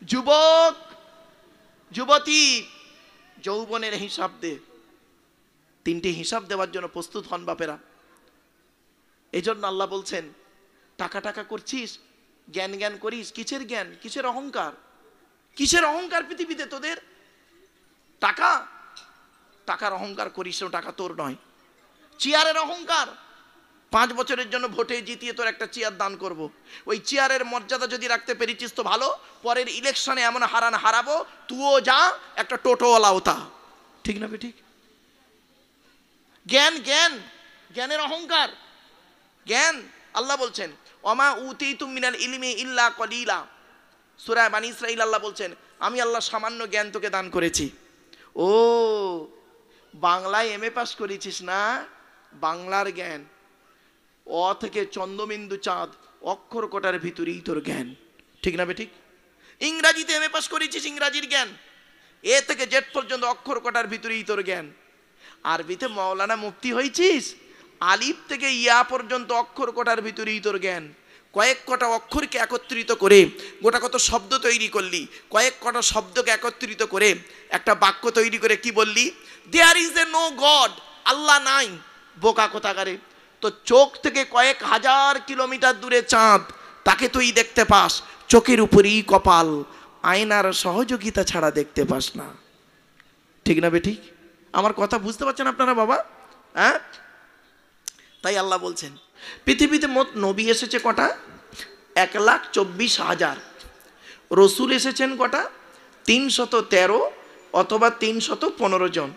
যুবক যুবতী যৌবনের হিসাব দে। তিনটি হিসাব দেওয়ার জন্য প্রস্তুত হন বাপেরা। এই জন্য আল্লাহ বলছেন, টাকা টাকা করছিস, জ্ঞান জ্ঞান করিস, কিসের জ্ঞান, কিসের অহংকার? কিসের অহংকার পৃথিবীতে তোদের? টাকা, টাকার অহংকার করিস, টাকা তোর নয়। চেয়ারের অহংকার, 5 বছরের জন্য ভোটে জিতিয়ে তোর একটা চেয়ার দান করব, ওই চেয়ারের মর্যাদা যদি রাখতে পেরেছিস তো ভালো, পরের ইলেকশনে এমন হারাবো তুইও যা একটা টোটোওয়ালা ওটা। ঠিক না ঠিক? জ্ঞান, জ্ঞান, জ্ঞানের অহংকার, জ্ঞান। আল্লাহ বলছেন, ওমা উতীতুম মিনাল ইলমি ইল্লা কলিলা। সূরা বানী ইসরাঈল আল্লাহ বলছেন, আমি আল্লাহ সামান্য জ্ঞান তোকে দান করেছি। ও বাংলায় এমএ পাস করেছিস না? বাংলার জ্ঞান, অ থেকে চন্দ্রবিন্দু চাঁদ, অক্ষর কটার ভিতরেই তোর জ্ঞান। ঠিক না ঠিক? ইংরাজিতে এমএ পাস করেছিস, ইংরাজির জ্ঞান, এ থেকে জেড পর্যন্ত অক্ষর কটার ভিতরেই তোর জ্ঞান। আরবিতে মাওলানা মুফতি হয়েছিস, আলিফ থেকে ইয়া পর্যন্ত অক্ষর কটার ভিতরেই তোর জ্ঞান। কয়েক কটা অক্ষরকে একত্রিত করে গোটা কত শব্দ তৈরি করলি, কয়েক কটা শব্দকে একত্রিত করে একটা বাক্য তৈরি করে কি বললি? There is a no God, আল্লাহ নাই। বোকা কোথাকারে, তো চোখ থেকে কয়েক হাজার কিলোমিটার দূরে চাঁদ, তাকে তুই দেখতে পাস, চোখের উপরেই কপাল, আয়নার সহযোগিতা ছাড়া দেখতে পাস না। ঠিক না বেঠিক? আমার কথা বুঝতে পারছেন আপনারা বাবা? হ্যাঁ, তাই আল্লাহ বলছেন পৃথিবীতে মোট নবী এসেছে কটা? 1,24,000। রসুল এসেছেন কটা? 313 অথবা 315 জন।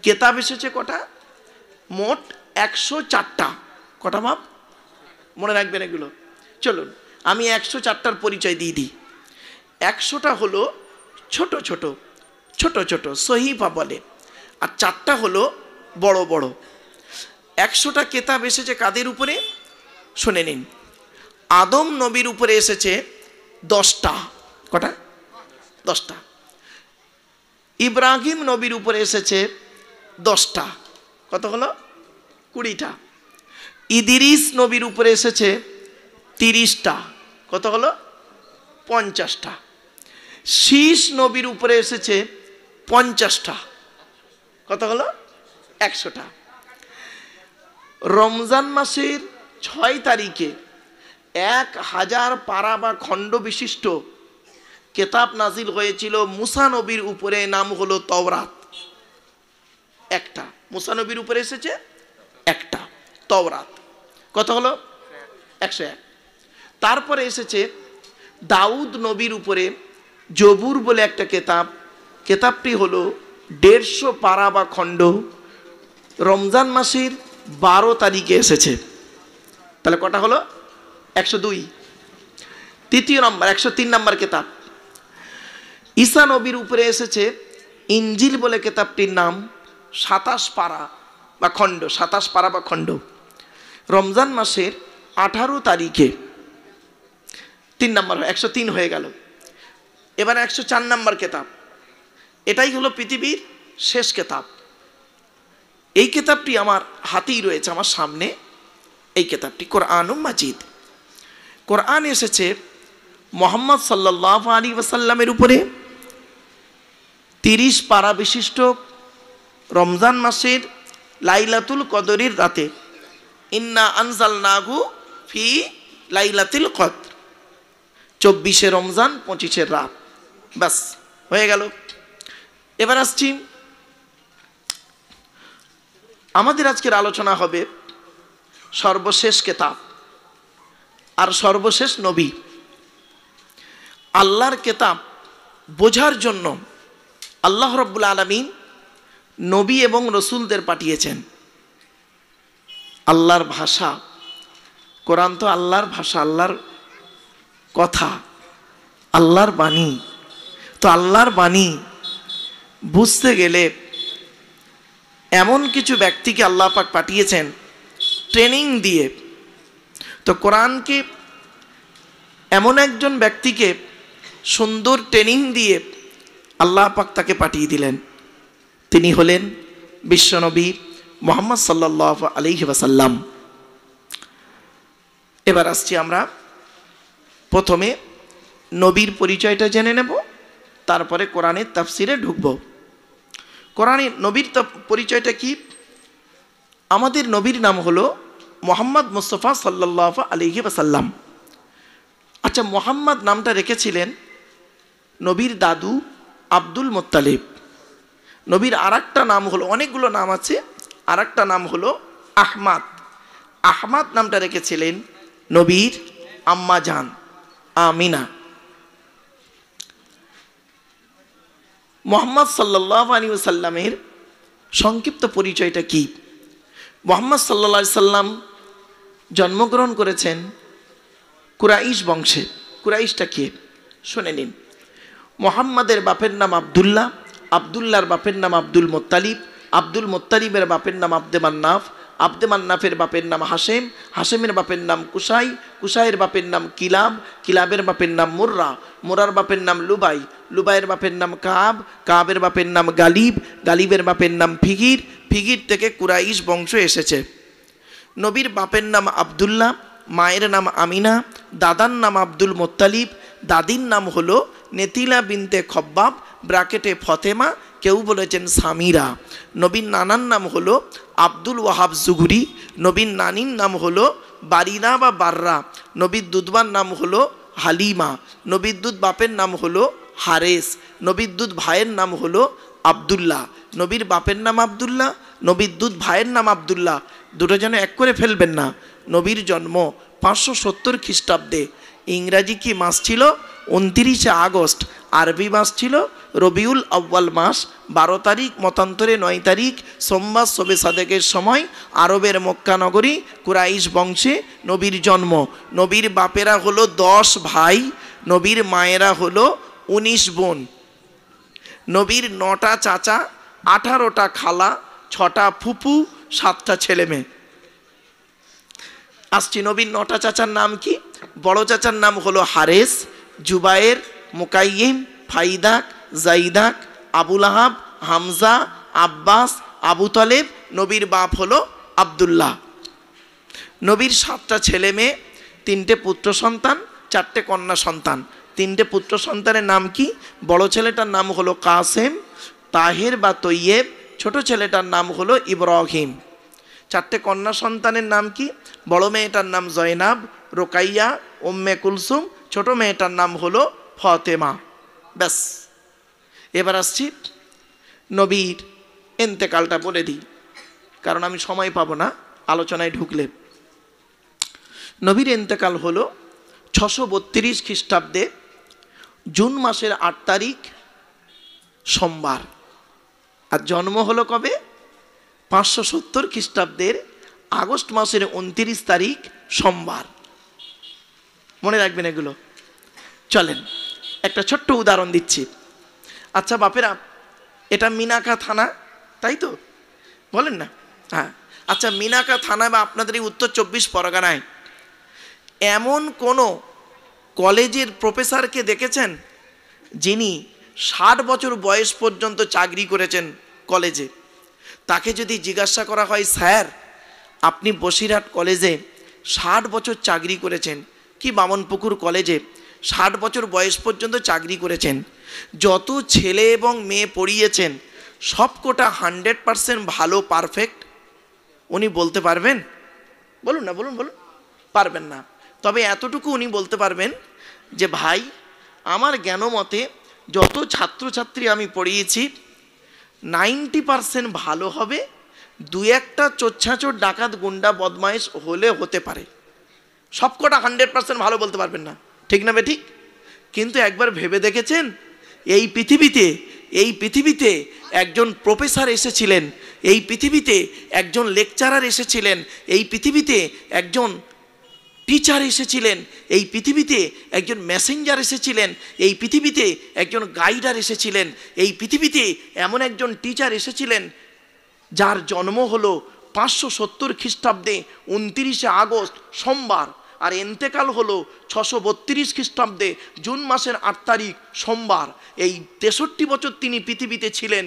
কেতাব এসেছে কটা? মোট 104টা। কটা মাপ মনে রাখবেন এগুলো? চলুন আমি 104টার পরিচয় দিয়ে দিই। 100টা হলো ছোট ছোট ছোট ছোট সহিফা বলে, আর 4টা হলো বড় বড়। 100টা কেতাব এসেছে কাদের উপরে? শুনে নিন। আদম নবীর উপরে এসেছে 10টা। কটা? 10টা। ইব্রাহিম নবীর উপরে এসেছে 10টা। কত হলো? 20টা। ইদ্রিস নবীর উপরে এসেছে 30টা। কত হলো? 50টা। শীষ নবীর উপরে এসেছে 50টা। কত হলো? 100টা। রমজান মাসের 6 তারিখে 1000 পারা বা খণ্ড বিশিষ্ট কেতাব নাজিল হয়েছিল মুসা নবীর উপরে, নাম হলো তাওরাত। একটা মুসা নবীর উপরে এসেছে, একটা তাওরাত। কত হলো? 101। তারপরে এসেছে দাউদ নবীর উপরে জবুর বলে একটা কেতাব। কেতাবটি হলো 150 পারা বা খণ্ড, রমজান মাসের 12 তারিখে এসেছে। তাহলে কটা হলো? 102। তৃতীয় নম্বর 103 নম্বর কেতাব ঈসা নবীর উপরে এসেছে ইনজিল বলে কেতাবটির নাম, 27 পারা বা খণ্ড, 27 পারা বা খণ্ড, রমজান মাসের 18 তারিখে। 3 নম্বর 103 হয়ে গেল। এবার 104 নম্বর কেতাব, এটাই হলো পৃথিবীর শেষ কেতাব। এই কেতাবটি আমার হাতেই রয়েছে, আমার সামনে। এই কেতাবটি কোরআনুম মাজিদ। কোরআন এসেছে মুহাম্মদ সাল্লাল্লাহু আলাইহি ওয়াসাল্লামের উপরে 30 পারা বিশিষ্ট রমজান মাসের লাইলাতুল কদরের রাতে। ইন্না আনজালনাহু ফি লাইলাতুল কদর। 24শে রমজান, 25এর রাত। ব্যাস হয়ে গেল। এবার আসছি, আমাদের আজকের আলোচনা হবে সর্বশেষ কেতাব আর সর্বশেষ নবী। আল্লাহর কেতাব বোঝার জন্য আল্লাহ রাব্বুল আলামিন নবী এবং রসুলদের পাঠিয়েছেন। আল্লাহর ভাষা, কোরআন তো আল্লাহর ভাষা, আল্লাহর কথা, আল্লাহর বাণী। তো আল্লাহর বাণী বুঝতে গেলে এমন কিছু ব্যক্তিকে আল্লাহ পাক পাঠিয়েছেন ট্রেনিং দিয়ে। তো কোরআনকে এমন একজন ব্যক্তিকে সুন্দর ট্রেনিং দিয়ে আল্লাহ পাক তাকে পাঠিয়ে দিলেন। তিনি হলেন বিশ্বনবী মুহাম্মদ সাল্লাল্লাহু আলাইহি ওয়াসাল্লাম। এবার আসছি আমরা প্রথমে নবীর পরিচয়টা জেনে নেব, তারপরে কোরআনের তাফসিরে ঢুকব। কোরআনের নবীর পরিচয়টা কি? আমাদের নবীর নাম হলো মোহাম্মদ মুস্তাফা সাল্লাল্লাহু আলাইহি ওয়াসাল্লাম। আচ্ছা, মোহাম্মদ নামটা রেখেছিলেন নবীর দাদু আব্দুল মুত্তালিব। নবীর আরেকটা নাম হলো, অনেকগুলো নাম আছে, আরেকটা নাম হলো আহমাদ। আহমাদ নামটা রেখেছিলেন নবীর আম্মা জান আমিনা। মুহাম্মদ সাল্লাল্লাহু আলাইহি ওয়াসাল্লামের সংক্ষিপ্ত পরিচয়টা কি? মুহাম্মদ সাল্লাল্লাহু আলাইহি সাল্লাম জন্মগ্রহণ করেছেন কুরাইশ বংশে। কুরাইশটা কে শুনে নিন। মুহাম্মাদের বাপের নাম আব্দুল্লাহ, আব্দুল্লাহর বাপের নাম আব্দুল মুত্তালিব, আব্দুল মুত্তালিবের বাপের নাম আব্দে মান্নাফ, আব্দে মান্নাফের বাপের নাম হাশেম, হাশেমের বাপের নাম কুসাই, কুসাইয়ের বাপের নাম কিলাব, কিলাবের বাপের নাম মুর্রা, মুরার বাপের নাম লুবাই, লুবাইয়ের বাপের নাম কাব, কাবের বাপের নাম গালিব, গালিবের বাপের নাম ফিগির, ফিগির থেকে কুরাইশ বংশ এসেছে। নবীর বাপের নাম আব্দুল্লাহ, মায়ের নাম আমিনা, দাদার নাম আব্দুল মুত্তালিব, দাদির নাম হলো নেতিলা বিনতে খব্বাব ব্রাকেটে ফতেমা, কেউ বলেছেন সামিরা। নবীর নানার নাম হলো আব্দুল ওয়াহাব জুগরি, নবীর নানির নাম হলো বারিনা বা বাররা, নবীর দুধবার নাম হলো হালিমা, নবীর দুধ বাপের নাম হলো হারেস, নবীর দুধ ভাইয়ের নাম হলো আব্দুল্লাহ। নবীর বাপের নাম আব্দুল্লাহ, নবীর দুধ ভাইয়ের নাম আব্দুল্লাহ, দুটো যেন এক করে ফেলবেন না। নবীর জন্ম 570 খ্রিস্টাব্দে। ইংরাজি কি মাস ছিল? 29 আগস্ট। আরবি মাস ছিল রবিউল আউয়াল মাস। 12 তারিখ, মতান্তরে 9 তারিখ, সোমবার শবে সাদেকের সময় আরবের মক্কা নগরী কুরাইশ বংশে নবীর জন্ম। নবীর বাপেরা হলো 10 ভাই, নবীর মায়েরা হলো 19 বোন। নবীর 9টা চাচা, 18টা খালা, 6টা ফুপু, 7টা ছেলে মেয়ে। আসছি, নবীর 9টা চাচার নাম কি? বড় চাচার নাম হলো হারেস, জুবায়ের, মুকাইয়িম, ফাইদাক, জাইদাক, আবুল আহাব, হামজা, আব্বাস, আবু তালেব। নবীর বাপ হলো আব্দুল্লাহ। নবীর 7টা ছেলে মেয়ে, 3টে পুত্র সন্তান, 4টে কন্যা সন্তান। 3টে পুত্র সন্তানের নাম কি? বড় ছেলেটার নাম হলো কাসেম, তাহের বা তৈয়েব, ছোট ছেলেটার নাম হলো ইব্রাহিম। 4টে কন্যা সন্তানের নাম কি? বড় মেয়েটার নাম জয়নাব, রোকাইয়া, উম্মে কুলসুম, ছোট মেয়েটার নাম হলো ফতেমা। ব্যাস, এবার আসছি নবীর এন্তেকালটা বলে দিই, কারণ আমি সময় পাবো না আলোচনায় ঢুকলে। নবীর এন্তেকাল হলো 632 খ্রিস্টাব্দে জুন মাসের 8 তারিখ সোমবার। আর জন্ম হলো কবে? 570 খ্রিস্টাব্দের আগস্ট মাসের 29 তারিখ সোমবার। মনে রাখবেন এগুলো। চলেন একটা ছোট্ট উদাহরণ দিচ্ছি। আচ্ছা বাপেরা, এটা মিনাকা থানা, তাই তো বলেন না? হ্যাঁ। আচ্ছা, মিনাকা থানা বা আপনাদের এই উত্তর 24 পরগনায় এমন কোনো কলেজের প্রফেসরকে দেখেছেন যিনি 60 বছর বয়স পর্যন্ত চাকরি করেছেন কলেজে? তাকে যদি জিজ্ঞাসা করা হয়, স্যার আপনি বসিরহাট কলেজে 60 বছর চাকরি করেছেন, কি বামনপুকুর কলেজে 60 বছর বয়স পর্যন্ত চাকরি করেছেন, যত ছেলে এবং মেয়ে পড়িয়েছেন সবকটা 100% ভালো, পারফেক্ট, উনি বলতে পারবেন? বলুন না, বলুন বলুন। পারবেন না। তবে এতটুকু উনি বলতে পারবেন যে ভাই, আমার জ্ঞান মতে যত ছাত্রছাত্রী আমি পড়িয়েছি 90% ভালো হবে, 2-1টা চোচ্ছাচোর ডাকাত গুন্ডা বদমাইশ হলে হতে পারে, সবকটা 100% ভালো বলতে পারবেন না। ঠিক না বেঠিক? কিন্তু একবার ভেবে দেখেছেন এই পৃথিবীতে একজন প্রফেসর এসেছিলেন, এই পৃথিবীতে একজন লেকচারার এসেছিলেন, এই পৃথিবীতে একজন টিচার এসেছিলেন, এই পৃথিবীতে একজন মেসেঞ্জার এসেছিলেন, এই পৃথিবীতে একজন গাইডার এসেছিলেন, এই পৃথিবীতে এমন একজন টিচার এসেছিলেন যার জন্ম হলো 570 খ্রিস্টাব্দে 29 আগস্ট সোমবার, আর এন্তেকাল হলো 632 খ্রিস্টাব্দে জুন মাসের 8 তারিখ সোমবার। এই 63 বছর তিনি পৃথিবীতে ছিলেন।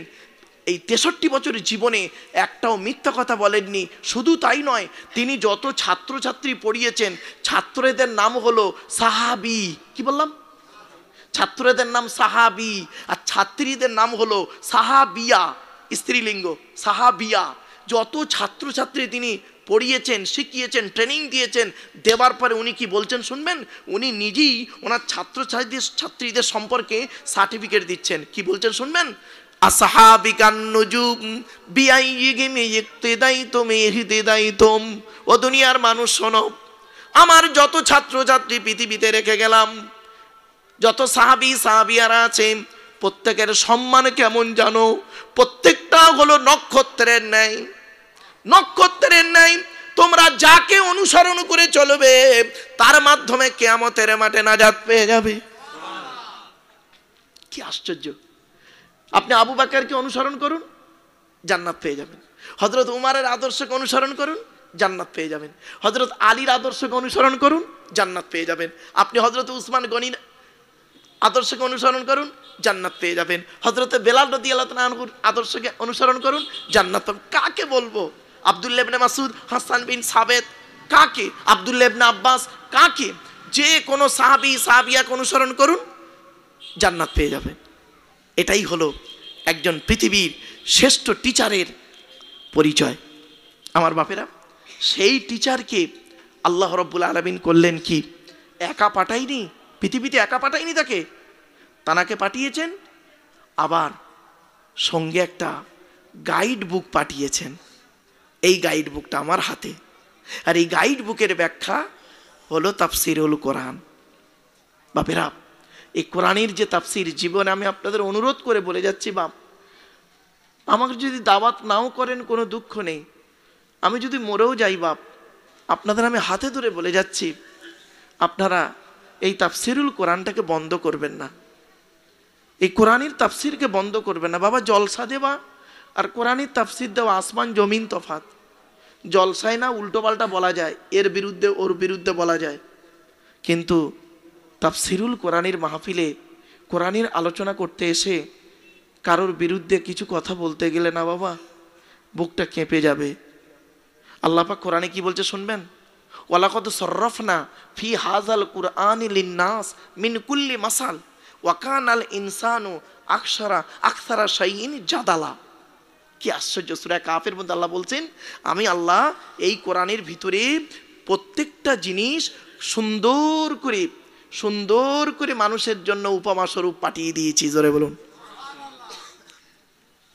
এই 63 বছরের জীবনে একটাও মিথ্যা কথা বলেননি। শুধু তাই নয়, তিনি যত ছাত্রছাত্রী পড়িয়েছেন ছাত্রদের নাম হলো সাহাবি। কি বললাম? ছাত্রদের নাম সাহাবি, আর ছাত্রীদের নাম হলো সাহাবিয়া, স্ত্রীলিঙ্গ সাহাবিয়া। যত ছাত্রছাত্রী তিনি পড়িয়েছেন, শিখিয়েছেন, ট্রেনিং দিয়েছেন, দেওয়ার পরে উনি কি বলছেন শুনবেন? উনি নিজেই ওনার ছাত্রীদের সম্পর্কে সার্টিফিকেট দিচ্ছেন। কি বলছেন শুনবেন? আসহাবিকান নুজুম বিআইয়িহিম ইক্তিদাইতুম ইহতিদাইতুম। ও দুনিয়ার মানুষ শোনো, আমার যত ছাত্রছাত্রী পৃথিবীতে রেখে গেলাম, যত সাহাবী সাহাবিয়ারা আছে, প্রত্যেকের সম্মান কেমন জানো? প্রত্যেকটা হলো নক্ষত্রের ন্যায়, নক্ষত্রের ন্যায়। তোমরা যাকে অনুসরণ করে চলবে তার মাধ্যমে কিয়ামতের মাঠে নাজাত পেয়ে যাবে। কি আশ্চর্য! আপনি আবু বকরকে অনুসরণ করুন, জান্নাত পেয়ে যাবেন। হযরত উমরের আদর্শকে অনুসরণ করুন, জান্নাত পেয়ে যাবেন। হযরত আলীর আদর্শকে অনুসরণ করুন, জান্নাত পেয়ে যাবেন। আপনি হযরত উসমান গনির আদর্শকে অনুসরণ করুন, জান্নাত পেয়ে যাবেন। হযরত বেলাল রাদিয়াল্লাহু তাআলা আনহুর আদর্শকে অনুসরণ করুন, জান্নাত পাবেন। কাকে বলবো? আব্দুল্লাহ ইবনে মাসউদ, হাসান বিন সাবেত, কাকে? আব্দুল্লাহ ইবনে আব্বাস, কাকে? যে কোনো সাহাবী সাহাবিয়াকে অনুসরণ করুন, জান্নাত পেয়ে যাবেন। এটাই হলো একজন পৃথিবীর শ্রেষ্ঠ টিচারের পরিচয়। আমার বাপেরা, সেই টিচারকে আল্লাহ রাব্বুল আলামিন করলেন কি? একা পাঠায়নি, পৃথিবীতে একা পাঠায়নি তাকে, তানাকে পাঠিয়েছেন, আবার সঙ্গে একটা গাইড বুক পাঠিয়েছেন। এই গাইড বুকটা আমার হাতে, আর এই গাইড বুকের ব্যাখ্যা হলো তাফসিরুল কোরআন। বাপেরা, এই কোরআনের যে তাফসির, জীবনে আমি আপনাদের অনুরোধ করে বলে যাচ্ছি, বাপ, আমাকে যদি দাওয়াত নাও করেন কোনো দুঃখ নেই, আমি যদি মরেও যাই বাপ, আপনাদের আমি হাতে ধরে বলে যাচ্ছি, আপনারা এই তাফসিরুল কোরআনটাকে বন্ধ করবেন না, এই কোরআনের তাফসিরকে বন্ধ করবেন না। বাবা, জলসা দেওয়া আর কোরআনের তাফসির দেওয়া আসমান জমিন তফাৎ। জলসায় না উল্টোপাল্টা বলা যায়, এর বিরুদ্ধে ওর বিরুদ্ধে বলা যায়, কিন্তু তাফসিরুল কোরআনের মাহফিলে কোরআনের আলোচনা করতে এসে কারোর বিরুদ্ধে কিছু কথা বলতে গেলে না বাবা, বুকটা কেঁপে যাবে। আল্লাহ পাক কোরআনে কি বলছে শুনবেন? ওয়ালাকাদ সাররাফনা ফি হাযাল কুরআনি লিন-নাস মিন কুল্লি মাসাল ওয়া কানাল ইনসানু আকসারা শাইইন জাদালা। কি আশ্চর্য! সূরা কাফের মধ্যে আল্লাহ বলছেন, আমি আল্লাহ এই কোরআনের ভিতরে প্রত্যেকটা জিনিস সুন্দর করে মানুষের জন্য উপমা স্বরূপ পাঠিয়ে দিয়েছি। জোরে বলুন।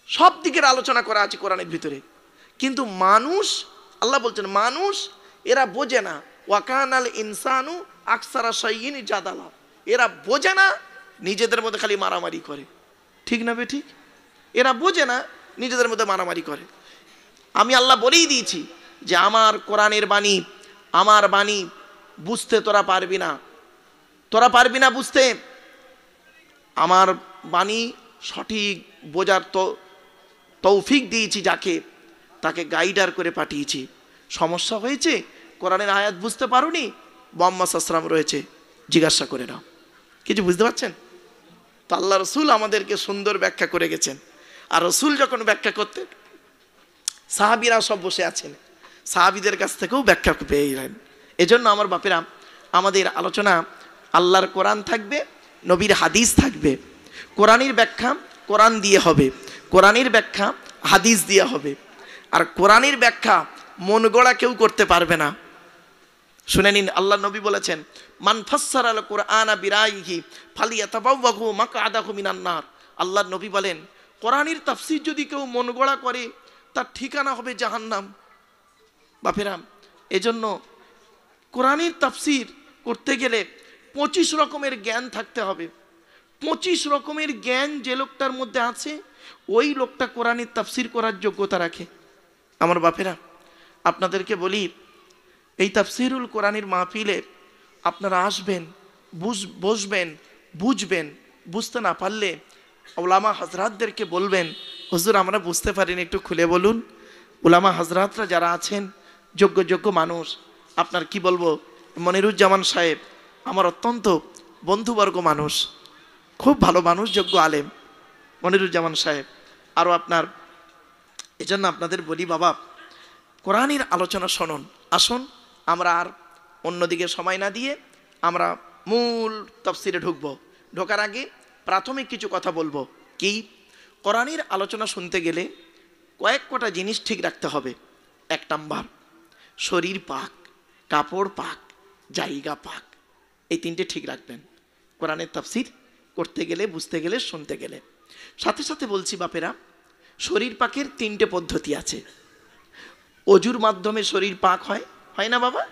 সব দিকের আলোচনা করা আছে কোরআনের ভিতরে, কিন্তু মানুষ, আল্লাহ বলছেন মানুষ এরা বোঝে না। ওয়াকানাল ইনসানু আকসারা শাইইন জাদালা। এরা বোঝে না, নিজেদের মধ্যে খালি মারামারি করে। ঠিক না বে ঠিক? এরা বোঝে না, নিজেদের মধ্যে মারামারি করে। আমি আল্লাহ বলেই দিয়েছি যে আমার কোরআনের বাণী, আমার বাণী বুঝতে তোরা পারবি না বুঝতে। আমার বাণী সঠিক বোঝার তৌফিক দিয়েছি যাকে, তাকে গাইডার করে পাঠিয়েছি। সমস্যা হয়েছে, কোরআনের আয়াত বুঝতে পারোনি, মুহাম্মদ সাল্লাল্লাহু আলাইহি ওয়াসাল্লাম রয়েছে, জিজ্ঞাসা করে নাও। কিছু বুঝতে পারছেন তো? আল্লাহ রসুল আমাদেরকে সুন্দর ব্যাখ্যা করে গেছেন। আর রসুল যখন ব্যাখ্যা করতেন, সাহাবীরা সব বসে আছেন, সাহাবীদের কাছ থেকেও ব্যাখ্যা পেয়ে গেলেন। এজন্য আমার বাপেরা, আমাদের আলোচনা আল্লাহর কোরআন থাকবে, নবীর হাদিস থাকবে। কোরআনের ব্যাখ্যা কোরআন দিয়ে হবে, কোরআনের ব্যাখ্যা হাদিস দিয়ে হবে। আর কোরআনের ব্যাখ্যা মন গড়া কেউ করতে পারবে না। শুনে নিন, আল্লাহ নবী বলেছেন, মান ফাসসারাল কুরআনা বিরাইহি ফালিয়াতাবাওয়াহু মাকআদাহু মিনান নার। আল্লাহ নবী বলেন, কোরআনের তাফসীর যদি কেউ মন গড়া করে, তার ঠিকানা হবে জাহান্নাম। বাপেরা, এজন্য কোরআনের তাফসীর করতে গেলে 25 রকমের জ্ঞান থাকতে হবে। 25 রকমের জ্ঞান যে লোকটার মধ্যে আছে, ওই লোকটা কোরআনের তাফসীর করার যোগ্যতা রাখে। আমার বাপেরা, আপনাদেরকে বলি, এই তাফসীরুল কোরআনের মাহফিলে আপনারা আসবেন, বসবেন, বুঝবেন। বুঝতে না পারলে উলামা হযরতদেরকে বলবেন, হুজুর আমরা বুঝতে পারিনি, একটু খুলে বলুন। উলামা হযরতরা যারা আছেন, যোগ্য মানুষ, আপনার কি বলবো, মনিরুজ্জামান সাহেব আমার অত্যন্ত বন্ধুবর্গ মানুষ, খুব ভালো মানুষ, যোগ্য আলেম মনিরুজ্জামান সাহেব। আরও আপনার, এজন্য আপনাদের বলি বাবা, কোরআনের আলোচনা শুনুন। আসুন, আমরা আর অন্যদিকে সময় না দিয়ে আমরা মূল তাফসিরে ঢুকবো। ঢোকার আগে প্রাথমিক কিছু কথা বলবো। কি? কোরআনের আলোচনা শুনতে গেলে কয়েক কটা জিনিস ঠিক রাখতে হবে। 1 নাম্বার, শরীর পাক, কাপড় পাক, জায়গা পাক, এই 3টে ঠিক রাখবেন কোরআনের তাফসীর করতে গেলে, বুঝতে গেলে, শুনতে গেলে। সাথে সাথে বলছি বাপেরা, শরীর পাকের 3টে পদ্ধতি আছে। অজুর মাধ্যমে শরীর পাক হয়, হয় না বাবা?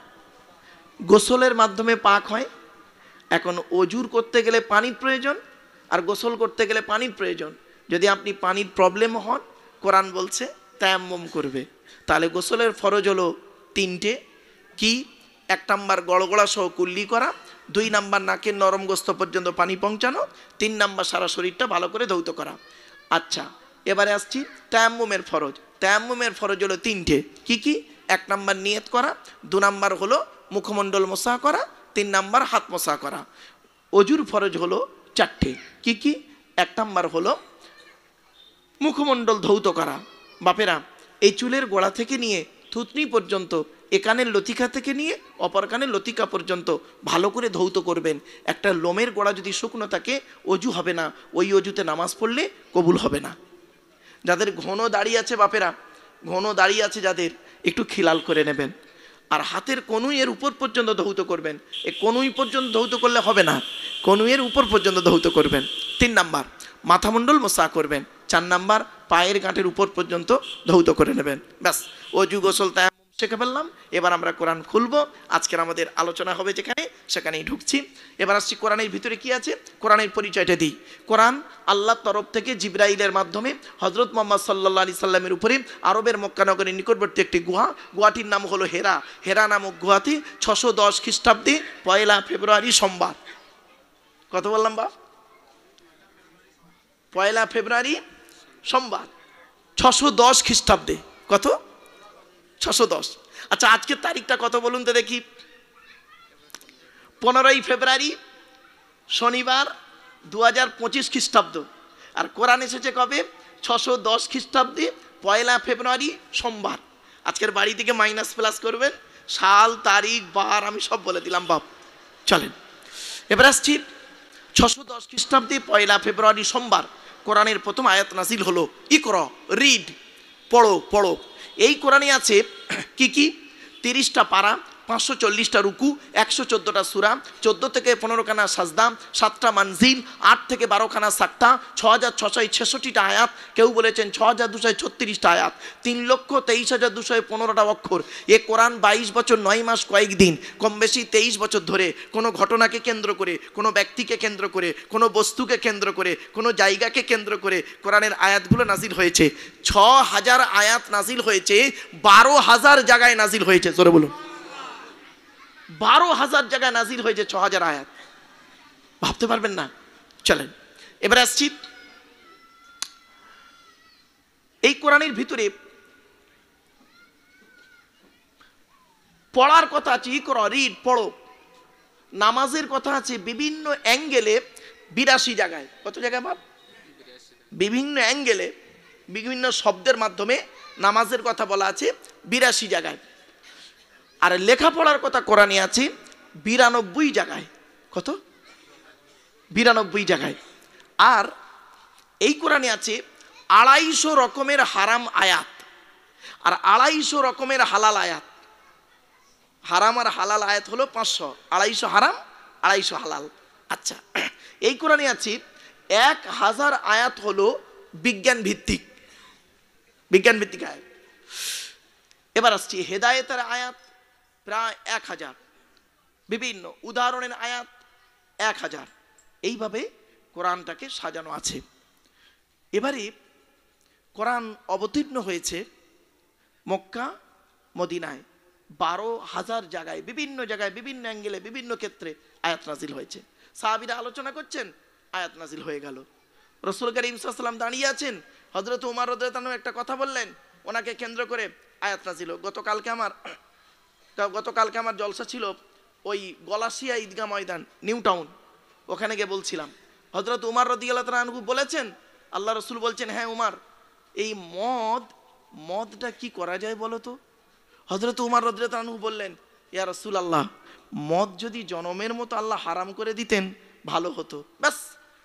গোসলের মাধ্যমে পাক হয়। এখন অজুর করতে গেলে পানির প্রয়োজন, আর গোসল করতে গেলে পানির প্রয়োজন। যদি আপনি পানির প্রবলেম হন, কোরআন বলছে তায়াম্মুম করবে। তাহলে গোসলের ফরজ হলো 3টে। কি? 1 নাম্বার গড়গড়া সহ কুল্লি করা, 2 নাম্বার নাকের নরম গোস্ত পর্যন্ত পানি পৌঁছানো, 3 নাম্বার সারা শরীরটা ভালো করে ধৌত করা। আচ্ছা, এবারে আসছি তায়াম্মুমের ফরজ। তায়াম্মুমের ফরজ হলো 3টে। কি কি? 1 নাম্বার নিয়ত করা, 2 নাম্বার হলো মুখমণ্ডল মোসা করা, 3 নাম্বার হাত মোসা করা। অজুর ফরজ হলো 4টে। কি কি? 1 নাম্বার হলো মুখমণ্ডল ধৌত করা। বাপেরা, এই চুলের গোড়া থেকে নিয়ে থুতনি পর্যন্ত, একানের লতিকা থেকে নিয়ে অপর কানের লতিকা পর্যন্ত ভালো করে ধৌত করবেন। একটা লোমের গোড়া যদি শুকনো থাকে, অজু হবে না, ওই অজুতে নামাজ পড়লে কবুল হবে না। যাদের ঘন দাড়ি আছে বাপেরা, ঘন দাড়ি আছে যাদের, একটু খেয়াল করে নেবেন। আর হাতের কনুইয়ের উপর পর্যন্ত ধৌত করবেন। এই কনুই পর্যন্ত ধৌত করলে হবে না, কনুইয়ের উপর পর্যন্ত ধৌত করবেন। 3 নাম্বার মাথামণ্ডল মোসা করবেন। 4 নাম্বার পায়ের গাঁটের উপর পর্যন্ত ধৌত করে নেবেন। ব্যাস, অজু গোসল তায়াম্মুম শিখে ফেললাম। এবার আমরা কোরআন খুলবো। আজকের আমাদের আলোচনা হবে যেখানে, সেখানেই ঢুকছি। এবার আসছি কোরআনের ভিতরে কি আছে, কোরআনের পরিচয়টা দিই। কোরআন আল্লাহর তরফ থেকে জিবরাইলের মাধ্যমে হযরত মুহাম্মদ সাল্লাল্লাহু আলাইহি সাল্লামের উপরে আরবের মক্কা নগরের নিকটবর্তী একটি গুহা, গুহাটির নাম হলো হেরা। হেরা নামক গুহাতে 610 খ্রিস্টাব্দে 1 ফেব্রুয়ারি সোমবার, কত বললাম বা? 1 ফেব্রুয়ারি সোমবার 610 খ্রিস্টাব্দে। কত? 610। আচ্ছা, আজকের তারিখটা কত বলুন তো দেখি? 15 ফেব্রুয়ারি শনিবার 2025 খ্রিস্টাব্দ। আর কোরআন এসেছে কবে? 610 খ্রিস্টাব্দে 1 ফেব্রুয়ারি সোমবার। আজকের বাড়ি থেকে মাইনাস প্লাস করবেন, সাল তারিখ বার আমি সব বলে দিলাম বাপ। চলেন এবার আসছি 610 খ্রিস্টাব্দে 1 ফেব্রুয়ারি সোমবার কোরআনের প্রথম আয়াত নাজিল হলো। ইকরা, রিড, পড়ো পড়ো। এই কোরআনে আছে কি কি? 30টা পারা, 540টা রুকু, 114টা সূরা, 14 থেকে 15 খানা সাজদা, 7টা মানজিল, 8 থেকে 12 খানা সাক্তা, 6666টা আয়াত, কেউ বলেছেন 6236টা আয়াত, 3,23,215টা অক্ষর। এ কোরআন 22 বছর 9 মাস কয়েকদিন, কম বেশি 23 বছর ধরে কোনো ঘটনাকে কেন্দ্র করে, কোনো ব্যক্তিকে কেন্দ্র করে, কোনো বস্তুকে কেন্দ্র করে, কোনো জায়গাকে কেন্দ্র করে কোরআনের আয়াতগুলো নাজিল হয়েছে। 6000 আয়াত নাজিল হয়েছে, 12,000 জায়গায় নাজিল হয়েছে। জোরে বলুন। 12,000 জায়গায় নাজিল হয়েছে 6000 আয়াত। ভাবতে পারবেন না? চলেন এবার আসছি এই কোরআনের ভিতরে পড়ার কথা আছে। ইকরা, রিড, পড়ো। নামাজের কথা আছে বিভিন্ন অ্যাঙ্গেলে 82 জায়গায়। কত জায়গায় বাপ? বিভিন্ন অ্যাঙ্গেলে বিভিন্ন শব্দের মাধ্যমে নামাজের কথা বলা আছে 82 জায়গায়। আর লেখাপড়ার কথা কোরআনে আছে 92 জায়গায়। কত? 92 জায়গায়। আর এই কোরআনে আছে 250 রকমের হারাম আয়াত আর 250 রকমের হালাল আয়াত। হারাম আর হালাল আয়াত হলো 500, 250 হারাম, 250 হালাল। আচ্ছা, এই কোরআনে আছে 1000 আয়াত হলো বিজ্ঞান ভিত্তিক, বিজ্ঞান ভিত্তিক আয়াত। এবার আসছি হেদায়েতের আয়াত প্রায় 1000, বিভিন্ন উদাহরণের আয়াত 1000। এইভাবে কোরআনটাকে সাজানো আছে। এবারে কোরআন অবতীর্ণ হয়েছে মক্কা মদিনায়, 12,000 জায়গায়, বিভিন্ন জায়গায়, বিভিন্ন অ্যাঙ্গেলে, বিভিন্ন ক্ষেত্রে আয়াত নাজিল হয়েছে। সাহাবীরা আলোচনা করছেন, আয়াত নাজিল হয়ে গেল। রাসূল কারীম সাল্লাল্লাহু আলাইহি ওয়াসাল্লাম দাঁড়িয়ে আছেন, হযরত ওমর রাদিয়াল্লাহু আনহু একটা কথা বললেন, ওনাকে কেন্দ্র করে আয়াত নাজিল। গতকালকে আমার জলসা ছিল ওই গলাশিয়া ঈদগাহ ময়দান, নিউ টাউন, ওখানে গিয়ে বলছিলাম হযরত ওমর রাদিয়াল্লাহু আনহু বলেছেন, আল্লাহ রাসূল বলছেন, হ্যাঁ ওমর, এই মদটা কি করা যায় বলো তো? হযরত ওমর রাদিয়াল্লাহু আনহু বললেন, ইয়া রাসূলুল্লাহ, মদ যদি জনমের মতো আল্লাহ হারাম করে দিতেন ভালো হতো। ব্যাস,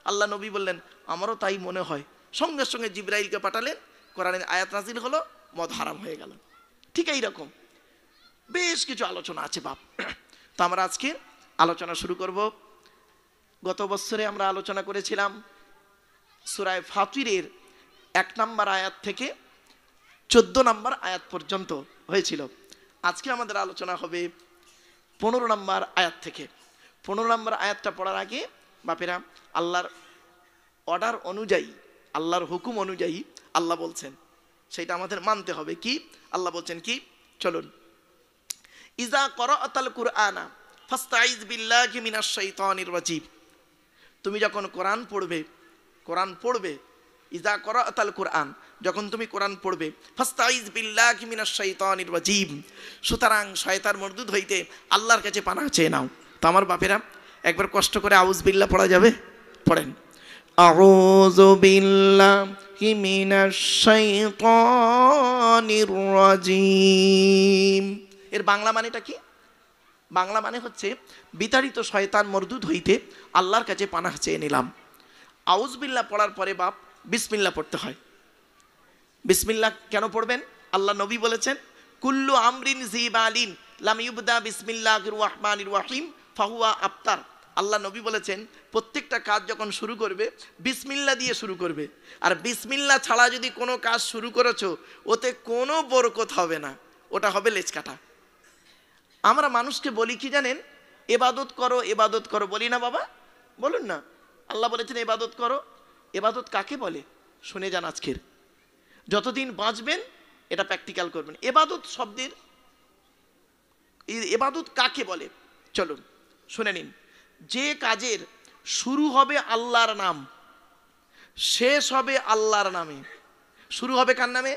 আল্লাহ নবী বললেন আমারও তাই মনে হয়। সঙ্গে সঙ্গে জিবরাইলকে পাঠালেন, কোরআনের আয়াত নাজিল হলো, মদ হারাম হয়ে গেল। ঠিক এইরকম বেশ কিছু আলোচনা আছে বাপ। তো আমরা আজকে আলোচনা শুরু করব। গত বছরে আমরা আলোচনা করেছিলাম সূরা ফাতিরের 1 নম্বর আয়াত থেকে 14 নম্বর আয়াত পর্যন্ত হয়েছিল। আজকে আমাদের আলোচনা হবে 15 নম্বর আয়াত থেকে। 15 নম্বর আয়াতটা পড়ার আগে বাপেরা, আল্লাহর অর্ডার অনুযায়ী, আল্লাহর হুকুম অনুযায়ী আল্লাহ বলছেন, সেটা আমাদের মানতে হবে। কি আল্লাহ বলছেন? কি চলুন। ইজা করাআতাল কুরআনা ফাস্তাইজ বিল্লাহি মিনাশ শাইতানির রাজিম। তুমি যখন কোরআন পড়বে, ইজা করাআতাল কুরআন, যখন তুমি কোরআন পড়বে, ফাস্তাইজ বিল্লাহি মিনাশ শাইতানির রাজিম, সুতরাং শয়তান মরদুদ হইতে আল্লাহর কাছে পানাহ চেয়ে নাও। তো আমার বাপেরা, একবার কষ্ট করে আউজ বিল্লাহ পড়া যাবে? পড়েন। আউযু বিল্লাহি মিনাশ শাইতানির রাজিম। এর বাংলা মানেটা কি? বাংলা মানে হচ্ছে বিতাড়িত শয়তান মরদুদ হইতে আল্লাহর কাছে পানাহ চেয়ে নিলাম। আউজ বিল্লাহ পড়ার পরে বাপ বিসমিল্লাহ পড়তে হয়। বিসমিল্লাহ কেন পড়বেন? আল্লাহ নবী বলেছেন, কুল্লু আমরিন জিবালিন লাম ইউবদা বিসমিল্লাহির রহমানির রহিম ফাহুয়া আফতার। আল্লাহ নবী বলেছেন, প্রত্যেকটা কাজ যখন শুরু করবে বিসমিল্লাহ দিয়ে শুরু করবে। আর বিসমিল্লাহ ছাড়া যদি কোনো কাজ শুরু করেছো, ওতে কোনো বরকত হবে না, ওটা হবে লেজ কাটা। আমরা মানুষকে বলি কি জানেন? ইবাদত করো, ইবাদত করো, বলি না বাবা? বলুন না। আল্লাহ বলেছেন ইবাদত করো। ইবাদত কাকে বলে শুনে যান আজকের। যতদিন বাঁচবেন এটা প্র্যাকটিক্যাল করবেন। ইবাদত শব্দের ইবাদত কাকে বলে চলুন শুনে নিন। যে কাজের শুরু হবে আল্লাহর নাম, শেষ হবে আল্লাহর নামে। শুরু হবে কার নামে?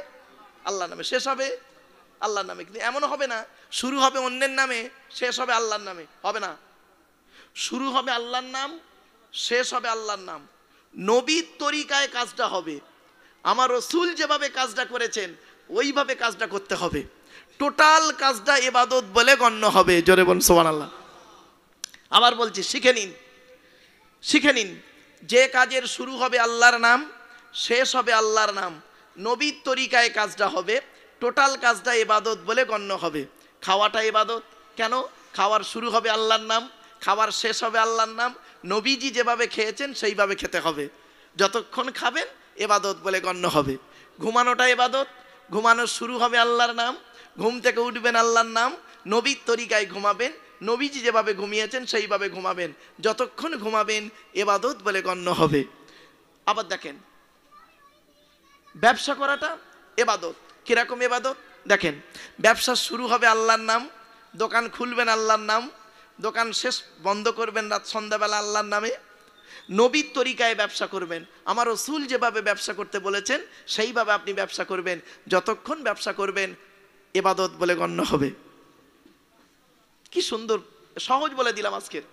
আল্লাহর নামে। শেষ হবে আল্লাহর নামে। কিন্তু এমনও হবে না শুরু হবে অন্যের নামে, শেষ হবে আল্লাহর নামে। হবে না। শুরু হবে আল্লাহর নাম, শেষ হবে আল্লাহর নাম। নবীর তরিকায় কাজটা হবে। আমার রাসূল যেভাবে কাজটা করেছেন ওইভাবে কাজটা করতে হবে। টোটাল কাজটা ইবাদত বলে গণ্য হবে। জোরে বলুন সুবহানাল্লাহ। আবার বলছি, শিখে নিন। যে কাজের শুরু হবে আল্লাহর নাম, শেষ হবে আল্লাহর নাম, নবীর তরিকায় কাজটা হবে, টোটাল কাজটা ইবাদত বলে গণ্য হবে। খাওয়াটা ইবাদত কেন? খাওয়ার শুরু হবে আল্লাহর নাম, খাওয়ার শেষ হবে আল্লাহর নাম। নবীজি যেভাবে খেয়েছেন সেইভাবে খেতে হবে। যতক্ষণ খাবেন ইবাদত বলে গণ্য হবে। ঘুমানোটা ইবাদত, ঘুমানোর শুরু হবে আল্লাহর নাম, ঘুম থেকে উঠবেন আল্লাহর নাম, নবীর তরিকায় ঘুমাবেন, নবীজি যেভাবে ঘুমিয়েছেন সেইভাবে ঘুমাবেন। যতক্ষণ ঘুমাবেন ইবাদত বলে গণ্য হবে। আবার দেখেন, ব্যবসা করাটা ইবাদত। কিরকম ইবাদত? দেখেন, ব্যবসা শুরু হবে আল্লাহর নাম, দোকান খুলবেন আল্লাহর নাম, দোকান শেষ বন্ধ করবেন রাত সন্ধ্যাবেলা আল্লাহর নামে। নবীর তরিকায় ব্যবসা করবেন। আমার রাসূল যেভাবে ব্যবসা করতে বলেছেন সেইভাবে আপনি ব্যবসা করবেন। যতক্ষণ ব্যবসা করবেন ইবাদত বলে গণ্য হবে। কি সুন্দর সহজ বলে দিলাম আজকের।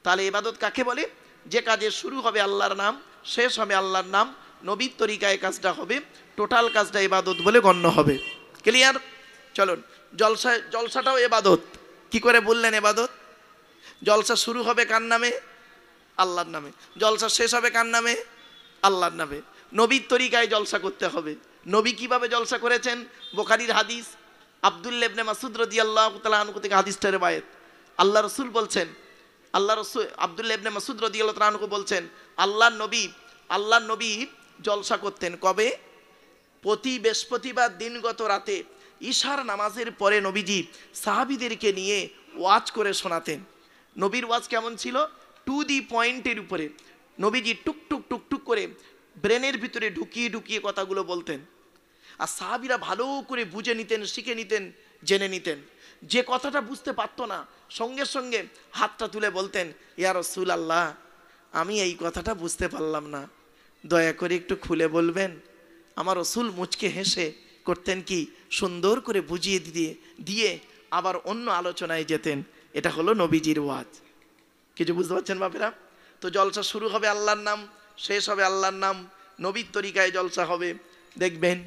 তাহলে ইবাদত কাকে বলে? যে কাজের শুরু হবে আল্লাহর নাম, শেষ হবে আল্লাহর নাম, নবীর তরিকায় কাজটা হবে, টোটাল কাজটা ইবাদত বলে গণ্য হবে। ক্লিয়ার? চলুন। জলসাটাও ইবাদত। কি করে বললেন ইবাদত? জলসা শুরু হবে কার নামে? আল্লাহর নামে। জলসা শেষ হবে কার নামে? আল্লাহর নামে। নবীর তরিকায় জলসা করতে হবে। নবী কিভাবে জলসা করেছেন? বুখারীর হাদিস, আব্দুল্লাহ ইবনে মাসউদ রাদিয়াল্লাহু তাআলা আনহু থেকে হাদিসটা রবায়েত। আল্লাহ রাসূল বলছেন, আব্দুল্লাহ ইবনে মাসউদ রাদিয়াল্লাহু তাআলা আনহু বলছেন, আল্লাহর নবী জলসা করতেন কবে? প্রতি বৃহস্পতিবার দিনগত রাতে ঈশার নামাজের পরে নবীজি সাহাবীদেরকে নিয়ে ওয়াজ করে শোনাতেন। নবীর ওয়াজ কেমন ছিল? টু দি পয়েন্টের উপরে। নবীজি টুকটুক টুকটুক করে ব্রেনের ভিতরে ঢুকিয়ে কথাগুলো বলতেন। আর সাহাবীরা ভালো করে বুঝে নিতেন, শিখে নিতেন, জেনে নিতেন। যে কথাটা বুঝতে পারতো না সঙ্গে সঙ্গে হাতটা তুলে বলতেন, ইয়া রাসূলুল্লাহ, আমি এই কথাটা বুঝতে পারলাম না, দয়া করে একটু খুলে বলবেন। আমার রাসূল মুচকে হেসে করতেন কি, সুন্দর করে বুঝিয়ে দিয়ে আবার অন্য আলোচনায় যেতেন। এটা হলো নবীজির ওয়াজ। কিছু বুঝতে পারছেন বাপেরা? তো জলসা শুরু হবে আল্লাহর নাম, শেষ হবে আল্লাহর নাম, নবীর তরিকায় জলসা হবে। দেখবেন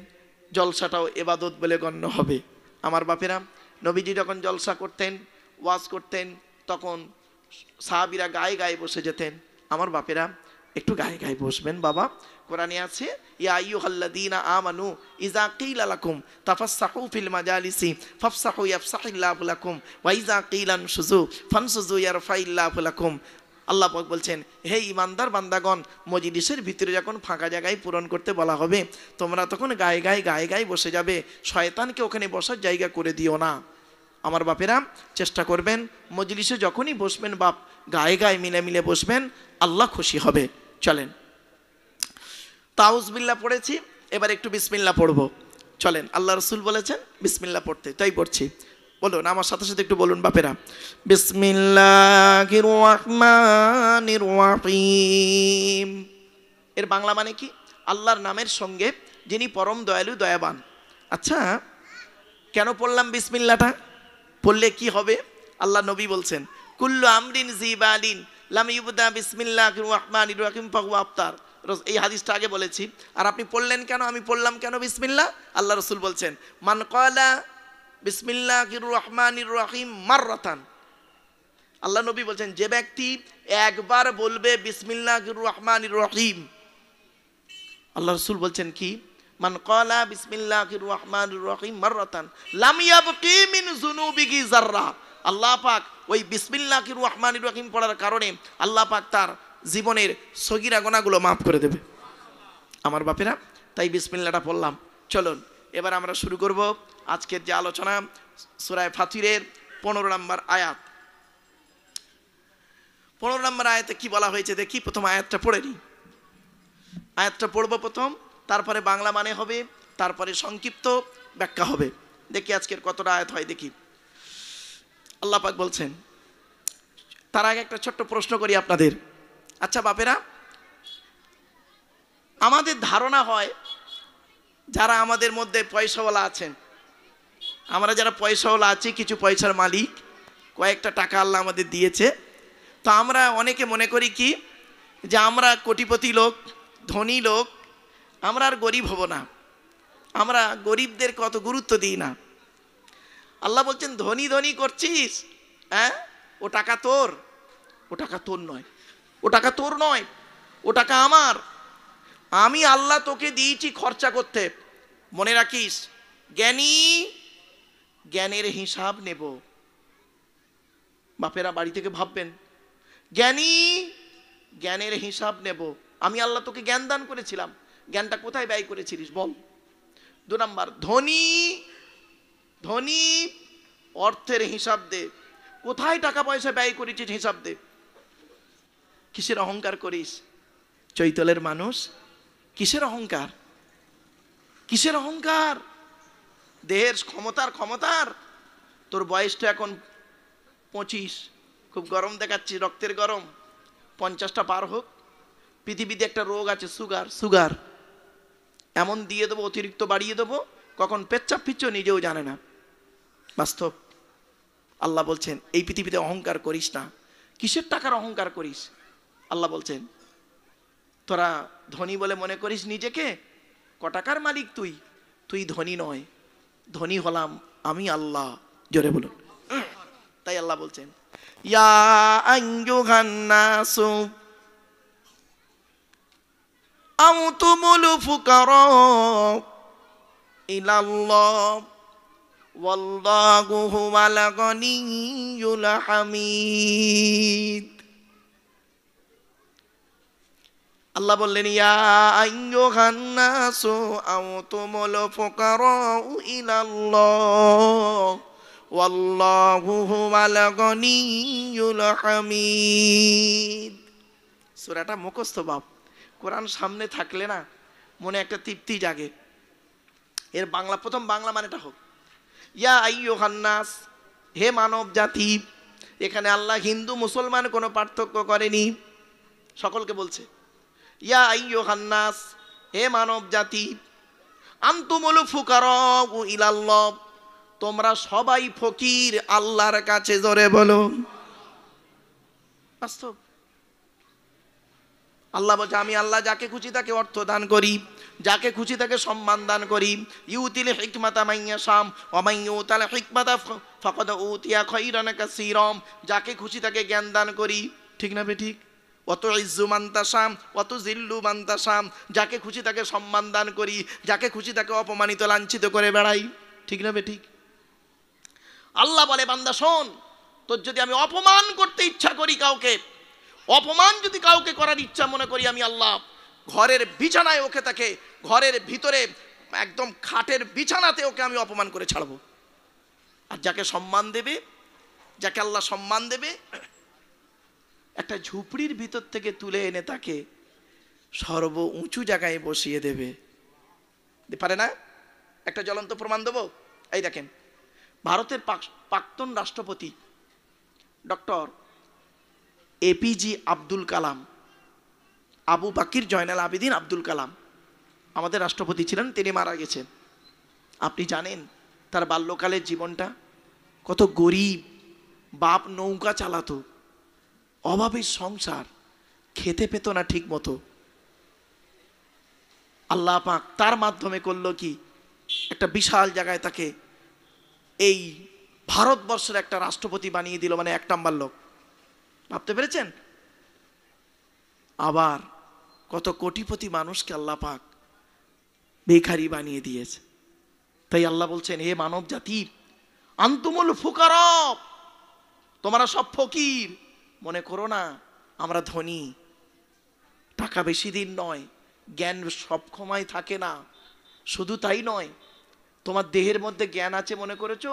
জলসাটাও ইবাদত বলে গণ্য হবে। আমার বাপেরা, নবীজি যখন জলসা করতেন, ওয়াজ করতেন, তখন সাহাবীরা গায়ে গায়ে বসে যেতেন। আমার বাপেরা একটু গায়ে গায়ে বসবেন বাবা। কোরআনে আছে, ইয়া আইয়ুহাল্লাযীনা আমানু ইযা কিলা লাকুম তাফাসসাহু ফিল মাজালিসি ফাফসাহু ইয়াফসাহিল্লাহু লাকুম ওয়া ইযা কিলা আনশুযু ফানশুযু ইয়ারফাইল্লাহু লাকুম। আল্লাহ পাক বলছেন, হে ইমানদার বান্দাগণ, মজলিসের ভিতরে যখন ফাঁকা জায়গায় পূরণ করতে বলা হবে, তোমরা তখন গায়ে গায়ে বসে যাবে, শয়তানকে ওখানে বসার জায়গা করে দিও না। আমার বাপেরা চেষ্টা করবেন, মজলিসে যখনই বসবেন বাপ, গায়ে মিলে বসবেন, আল্লাহ খুশি হবে। চলেন, তাউজবিল্লাহ পড়েছি, এবার একটু বিসমিল্লাহ পড়বো। চলেন, আল্লাহ রসুল বলেছেন বিসমিল্লাহ পড়তে, তাই পড়ছি। বলুন আমার সাথে সাথে একটু বলুন বাপেরা, বিসমিল্লাহির রহমানির রহিম। এর বাংলা মানে কি? আল্লাহর নামের সঙ্গে যিনি পরম দয়ালু দয়াবান। আচ্ছা, কেন পড়লাম বিসমিল্লাহটা? পড়লে কি হবে? আল্লাহ নবী বলছেন, কুল্লু আমরিন জিবালিন লাম ইবদা বিসমিল্লাহির রহমানির রহিম ফাহুয়া আফতার। এই হাদিসটা আগে বলেছি, আর আপনি পড়লেন কেন? আমি পড়লাম কেন বিসমিল্লাহ? আল্লাহ রসুল বলছেন, মান ক্বালা বিসমিল্লাহির রহমানির রহিম মাররাতান। আল্লাহ নবী বলছেন, যে ব্যক্তি একবার বলবে বিসমিল্লাহির রহমানির রহিম, আল্লাহ রসুল বলছেন কি, মান ক্বালা বিসমিল্লাহির রহমানির রহিম মাররাতান লাম ইয়াবকি মিন যুনুবিহি যাররা। আল্লাহ পাক ওই বিসমিল্লাহির রহমানির রহিম পড়ার কারণে আল্লাহ পাক তার জীবনের সগীরা গুনাহগুলো মাফ করে দেবে। আমার বাপেরা, তাই বিসমিল্লাহটা পড়লাম। চলুন এবার আমরা শুরু করব আজকের যে আলোচনা, সূরা ফাতিরের 15 নম্বর আয়াত। 15 নম্বর আয়াতে কি বলা হয়েছে দেখি, প্রথম আয়াতটা পড়ে নিই। আয়াতটা পড়বো প্রথম, তারপরে বাংলা মানে হবে, তারপরে সংক্ষিপ্ত ব্যাখ্যা হবে। দেখি আজকের কতটা আয়াত হয় দেখি। আল্লাহ পাক বলছেন, তার আগে একটা ছোট্ট প্রশ্ন করি আপনাদের। আচ্ছা বাপেরা, আমাদের ধারণা হয় যারা আমাদের মধ্যে পয়সাওয়ালা আছেন, আমরা যারা পয়সাওয়ালা আছি, কিছু পয়সার মালিক, কয়েকটা টাকা আল্লাহ আমাদের দিয়েছে, তো আমরা অনেকে মনে করি কি যে আমরা কোটিপতি লোক, ধনী লোক, আমরা আর গরিব হব না, আমরা গরিবদের কত গুরুত্ব দিই না। আল্লাহ বলছেন, ধনী ধনী করছিস, হ্যাঁ, ও টাকা তোর, ও টাকা তোর নয়, ও টাকা তোর নয়, ও টাকা আমার। আমি আল্লাহ তোকে দিয়েছি খরচা করতে। মনে রাখিস, জ্ঞানী জ্ঞানের হিসাব নেব। বাপেরা বাড়ি থেকে ভাববেন, জ্ঞানী জ্ঞানের হিসাব নেব। আমি আল্লাহ তোকে জ্ঞান দান করেছিলাম, জ্ঞানটা কোথায় ব্যয় করেছিলিস বল। 2 নম্বর, ধনী ধনী অর্থের হিসাব দে, কোথায় টাকা পয়সা ব্যয় করেছিস হিসাব দে। কিসের অহংকার করিস? চৈতলের মানুষ, কিসের অহংকার? কিসের অহংকার? দেহের ক্ষমতার। তোর বয়সটা এখন 25, খুব গরম দেখাচ্ছি, রক্তের গরম। 50টা পার হোক, পৃথিবীতে একটা রোগ আছে, সুগার। এমন দিয়ে দেবো, অতিরিক্ত বাড়িয়ে দেবো, কখন পেচ্ছাপ ফিচ্ছ নিজেও জানে না। বাস্তব। আল্লাহ বলছেন, এই পৃথিবীতে অহংকার করিস না। কিসের টাকার অহংকার করিস? আল্লাহ বলছেন, তোরা ধনী বলে মনে করিস নিজেকে, ক টাকার মালিক তুই? তুই ধনী নয়, ধনী হলাম আমি আল্লাহ। জোরে বলুন। তাই আল্লাহ বলছেন, ইয়া আইয়ুহান নাসু আনতুমুল ফুকারা ইলাল্লাহ ওয়াল্লাহু হুয়াল গনিয়্যুল হামিদ। আল্লাহ বললেন, ইয়া আইয়ুহান নাসু আনতুমুল ফুকারা ইলাল্লাহ ওয়াল্লাহু হুয়াল গনিয়্যুল হামিদ। সূরাটা মুখস্থ বাপ, কোরআন সামনে থাকলে না মনে একটা তৃপ্তি জাগে। এর বাংলা, প্রথম বাংলা মানেটা হোক, ইয়া আইয়ুহান নাস, হে মানব জাতি। এখানে আল্লাহ হিন্দু মুসলমান কোনো পার্থক্য করেনি, সকলকে বলছে, ইয়া আইয়ুহান নাস, হে মানব জাতি। আনতুমুল ফুকারা ইলাল্লাহ, তোমরা সবাই ফকির আল্লাহর কাছে। জোরে বলো। বাস্তব। আল্লাহ বলছে, আমি আল্লাহ যাকে খুশি তাকে অর্থ দান করি, যাকে খুশি তাকে সম্মান দান করি। ইউতিল হিকমাতা মাইয়াশাম ওয়া মান ইউতাল হিকমাতা ফাকাদ উতিয়া খায়রান কাসীরা। যাকে খুশি তাকে জ্ঞান দান করি। ঠিক না বে ঠিক? অত ইজ্জু মান্তাসাম, অত জিল্লু মান্তাসাম, যাকে খুশি তাকে সম্মান দান করি, যাকে খুশি তাকে অপমানিত লাঞ্ছিত করে বেড়াই। ঠিক না বেঠিক? আল্লাহ বলে বান্দা শোন, তোর যদি আমি অপমান করতে ইচ্ছা করি কাউকে, অপমান যদি কাউকে করার ইচ্ছা মনে করি, আমি আল্লাহ ঘরের বিছানায় ওকে, তাকে ঘরের ভিতরে একদম খাটের বিছানাতে ওকে আমি অপমান করে ছাড়বো। আর যাকে সম্মান দেবে, যাকে আল্লাহ সম্মান দেবে, একটা ঝুপড়ির ভিতর থেকে তুলে এনে তাকে সর্ব উঁচু জায়গায় বসিয়ে দেবে। পারে না? একটা জ্বলন্ত প্রমাণ দেবো। এই দেখেন, ভারতের প্রাক্তন রাষ্ট্রপতি ডক্টর এপিজি আব্দুল কালাম, আবু বাকির জয়নাল আবেদিন আব্দুল কালাম আমাদের রাষ্ট্রপতি ছিলেন, তিনি মারা গেছেন। আপনি জানেন তার বাল্যকালের জীবনটা কত গরিব, বাপ নৌকা চালাতো, অভাবের সংসার, খেতে পেত না ঠিক মতো। আল্লাহ পাক তার মাধ্যমে করলো কি, একটা বিশাল জায়গায় তাকে এই ভারতবর্ষের একটা রাষ্ট্রপতি বানিয়ে দিল, মানে 1 নাম্বার লোক। ভাবতে পেরেছেন? আবার কত কোটিপতি মানুষকে আল্লাহ পাক বেকারি বানিয়ে দিয়েছে। তাই আল্লাহ বলছেন, হে মানব জাতি, আনতুমুল ফুকারা, তোমরা সব ফকির। মনে করো না আমরা ধনী। টাকা বেশি দিন নয়, জ্ঞান সব সময় থাকে না। শুধু তাই নয়, তোমার দেহের মধ্যে জ্ঞান আছে মনে করেছো,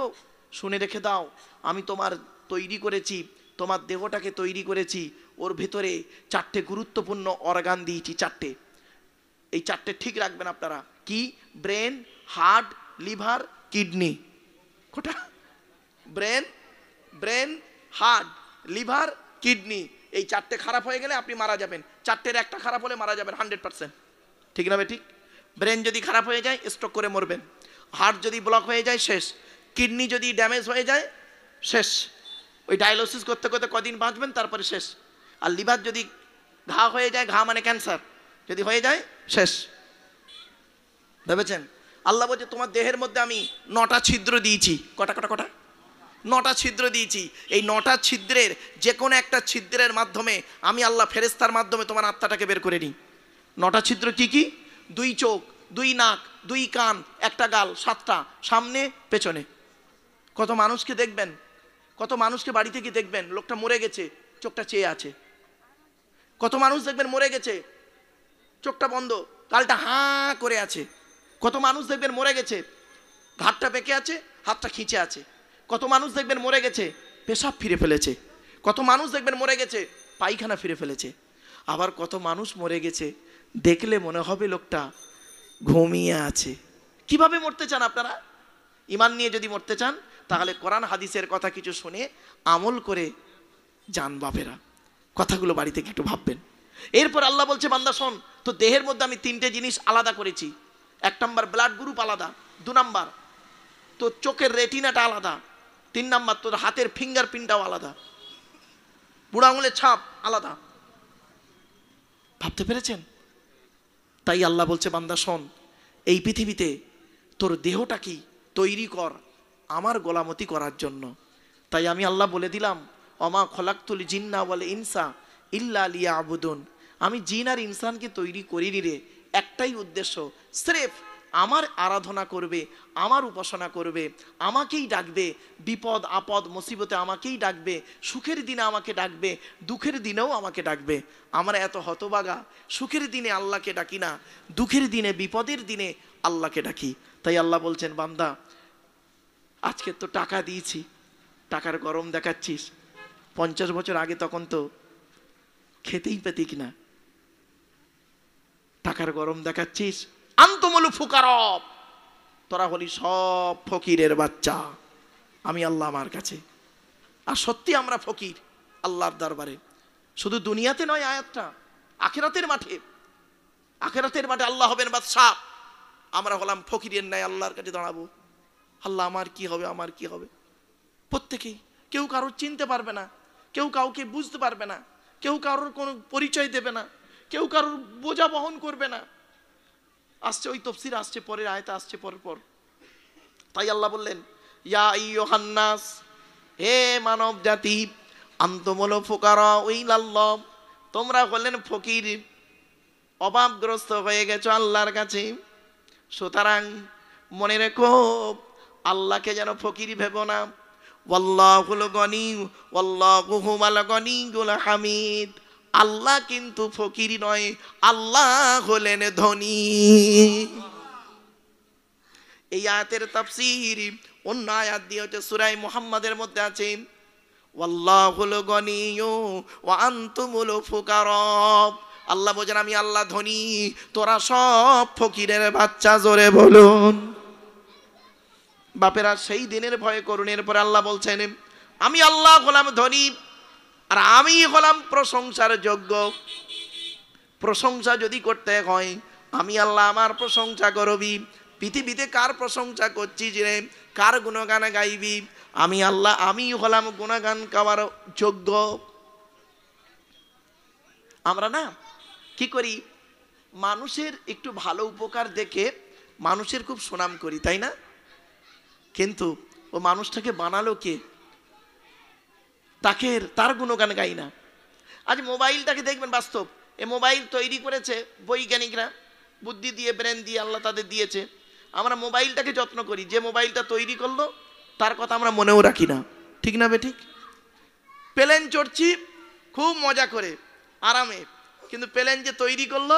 শুনে রেখে দাও, আমি তোমার তৈরি করেছি, তোমার দেহটাকে তৈরি করেছি, ওর ভেতরে 4টে গুরুত্বপূর্ণ অর্গান দিয়েছি, 4টে। এই 4টে ঠিক রাখবেন আপনারা। কি? Brain, heart, liver, kidney. কোটা? Brain, heart, liver, kidney. এই 4টে খারাপ হয়ে গেলে আপনি মারা যাবেন। 4টের একটা খারাপ হলে মারা যাবেন 100%। ঠিক না ঠিক? ব্রেন যদি খারাপ হয়ে যায় স্ট্রোক করে মরবেন, হার্ট যদি ব্লক হয়ে যায় শেষ, কিডনি যদি ড্যামেজ হয়ে যায় শেষ, ওই ডায়ালিসিস করতে করতে কদিন বাঁচবেন তারপরে শেষ। আর লিভার যদি ঘা হয়ে যায়, ঘা মানে ক্যান্সার, যদি হয়ে যায় শেষ। ভেবেছেন? আল্লাহ বলছে তোমার দেহের মধ্যে আমি 9টা ছিদ্র দিয়েছি। কটা? 9টা ছিদ্র দিয়েছি। এই 9টা ছিদ্রের যে কোনো একটা ছিদ্রের মাধ্যমে আমি আল্লাহ ফেরেশতার মাধ্যমে তোমার আত্মাটাকে বের করে নিই। 9টা ছিদ্র কি কি? 2 চোখ, 2 নাক, 2 কান, 1টা গাল, 7টা সামনে পেছনে। কত মানুষকে দেখবেন, কত মানুষকে বাড়ি থেকে দেখবেন লোকটা মরে গেছে, চোখটা চেয়ে আছে। কত মানুষ দেখবেন মরে গেছে, চোখটা বন্ধ, গালটা হাঁ করে আছে। কত মানুষ দেখবেন মরে গেছে, ঘাটটা বেঁকে আছে, হাতটা খিঁচে আছে। কত মানুষ দেখবেন মরে গেছে, পেশাব ফিরে ফেলেছে। কত মানুষ দেখবেন মরে গেছে, পায়খানা ফিরে ফেলেছে। আবার কত মানুষ মরে গেছে, দেখলে মনে হবে লোকটা ঘুমিয়ে আছে। কিভাবে মরতে চান আপনারা? ঈমান নিয়ে যদি মরতে চান তাহলে কোরআন হাদিসের কথা কিছু শুনে আমল করে যান বাপেরা। কথাগুলো বাড়ি থেকে একটু ভাববেন। এরপর আল্লাহ বলছে, বান্দা শোন, তো দেহের মধ্যে আমি 3টে জিনিস আলাদা করেছি। 1 নাম্বার ব্লাড গ্রুপ আলাদা, 2 নাম্বার তোর চোখের রেটিনাটা আলাদা, 3 নাম্বার তোর হাতের ফিঙ্গারপ্রিন্টটাও আলাদা, বুড়ো আঙুলের ছাপ আলাদা। ভাবতে পেরেছেন? তাই আল্লাহ বলছে, বান্দা শোন, এই পৃথিবীতে তোর দেহটা কি তৈরি কর আমার গোলামতি করার জন্য। তাই আমি আল্লাহ বলে দিলাম, অমা খলাকতুল জিন্না ওয়াল ইনসা ইল্লা লিয়াবুদুন। আমি জিন আর ইনসানকে তৈরি করিনি রে, একটাই উদ্দেশ্য, স্রেফ আমার আরাধনা করবে, আমার উপাসনা করবে, আমাকেই ডাকবে, বিপদ আপদ মুসিবতে আমাকেই ডাকবে, সুখের দিনে আমাকে ডাকবে, দুঃখের দিনেও আমাকে ডাকবে। আমরা এত হতবাগা, সুখের দিনে আল্লাহকে ডাকি না, দুঃখের দিনে বিপদের দিনে আল্লাহকে ডাকি। তাই আল্লাহ বলছেন, বান্দা আজকে তো টাকা দিয়েছি, টাকার গরম দেখাচ্ছিস, 50 বছর আগে তখন তো খেতেই পেতি কিনা, টাকার গরম দেখাচ্ছিস। আনতুমুল ফুকারা, তোরা হলি সব ফকিরের বাচ্চা আমি আল্লাহ আমার কাছে। আর সত্যি আমরা ফকির আল্লাহর দরবারে, শুধু দুনিয়াতে নয়, আয়াতটা আখিরাতের মাঠে। আখিরাতের মাঠে আল্লাহ হবেন বাদশা, আমরা হলাম ফকিরের ন্যায় আল্লাহর কাছে দাঁড়াবো। আল্লাহ আমার কি হবে, আমার কি হবে। প্রত্যেকেই, কেউ কারোর চিনতে পারবে না, কেউ কাউকে বুঝতে পারবে না, কেউ কারোর কোনো পরিচয় দেবে না, কেউ কারোর বোঝা বহন করবে না। আসছে ওই তফসির আসছে, পরের আয়াতে আসছে পর। তাই আল্লাহ বললেন, ইয়া আইয়ুহান নাস, হে মানব জাতি, আনতুমুল ফুকারা ইলাল্লাহ, তোমরা হলেন ফকির, অভাবগ্রস্ত হয়ে গেছো আল্লাহর কাছে। সুতরাং মনে রেখো, আল্লাহকে যেন ফকির ভেবো না। ওয়াল্লাহুল গনি ওয়াল্লাহু হুয়াল গনিয়ুল হামিদ। আল্লাহ কিন্তু ফকির নয়, আল্লাহ হলেন ধনী। এই আয়াতের তাফসীর অন্য আয়াত দিয়ে হচ্ছে সূরা মুহাম্মাদের মধ্যে আছে, ওয়াল্লাহুল গনিয়্যু ওয়া আনতুমুল ফুকারা। আল্লাহ বলেন আমি আল্লাহ ধনী, তোরা সব ফকিরের বাচ্চা। জোরে বলুন। বাপেরা সেই দিনের ভয়ে করুন। এরপরে আল্লাহ বলছেন আমি আল্লাহ হলাম ধনী আর আমি হলাম প্রশংসার যোগ্য। প্রশংসা যদি করতে হয় আমি আল্লাহ আমার প্রশংসা করবি। পৃথিবীতে কার প্রশংসা করছিস রে, কার গুণগান গাইবি? আমি আল্লাহ, আমি হলাম গুণগান গাওয়ার যোগ্য। আমরা না কি করি, মানুষের একটু ভালো উপকার দেখে মানুষের খুব সুনাম করি, তাই না? কিন্তু ও মানুষটাকে বানালো কে, তার গুণগান গাই না। আজ মোবাইলটাকে দেখবেন, বাস্তব এ মোবাইল তৈরি করেছে বৈজ্ঞানিকরা, বুদ্ধি দিয়ে, ব্রেন দিয়ে আল্লাহ তাদের দিয়েছে। আমরা মোবাইলটাকে যত্ন করি, যে মোবাইলটা তৈরি করলো তার কথা আমরা মনেও রাখি না, ঠিক না বেঠিক? প্লেন চড়ছি খুব মজা করে আরামে, কিন্তু প্লেন যে তৈরি করলো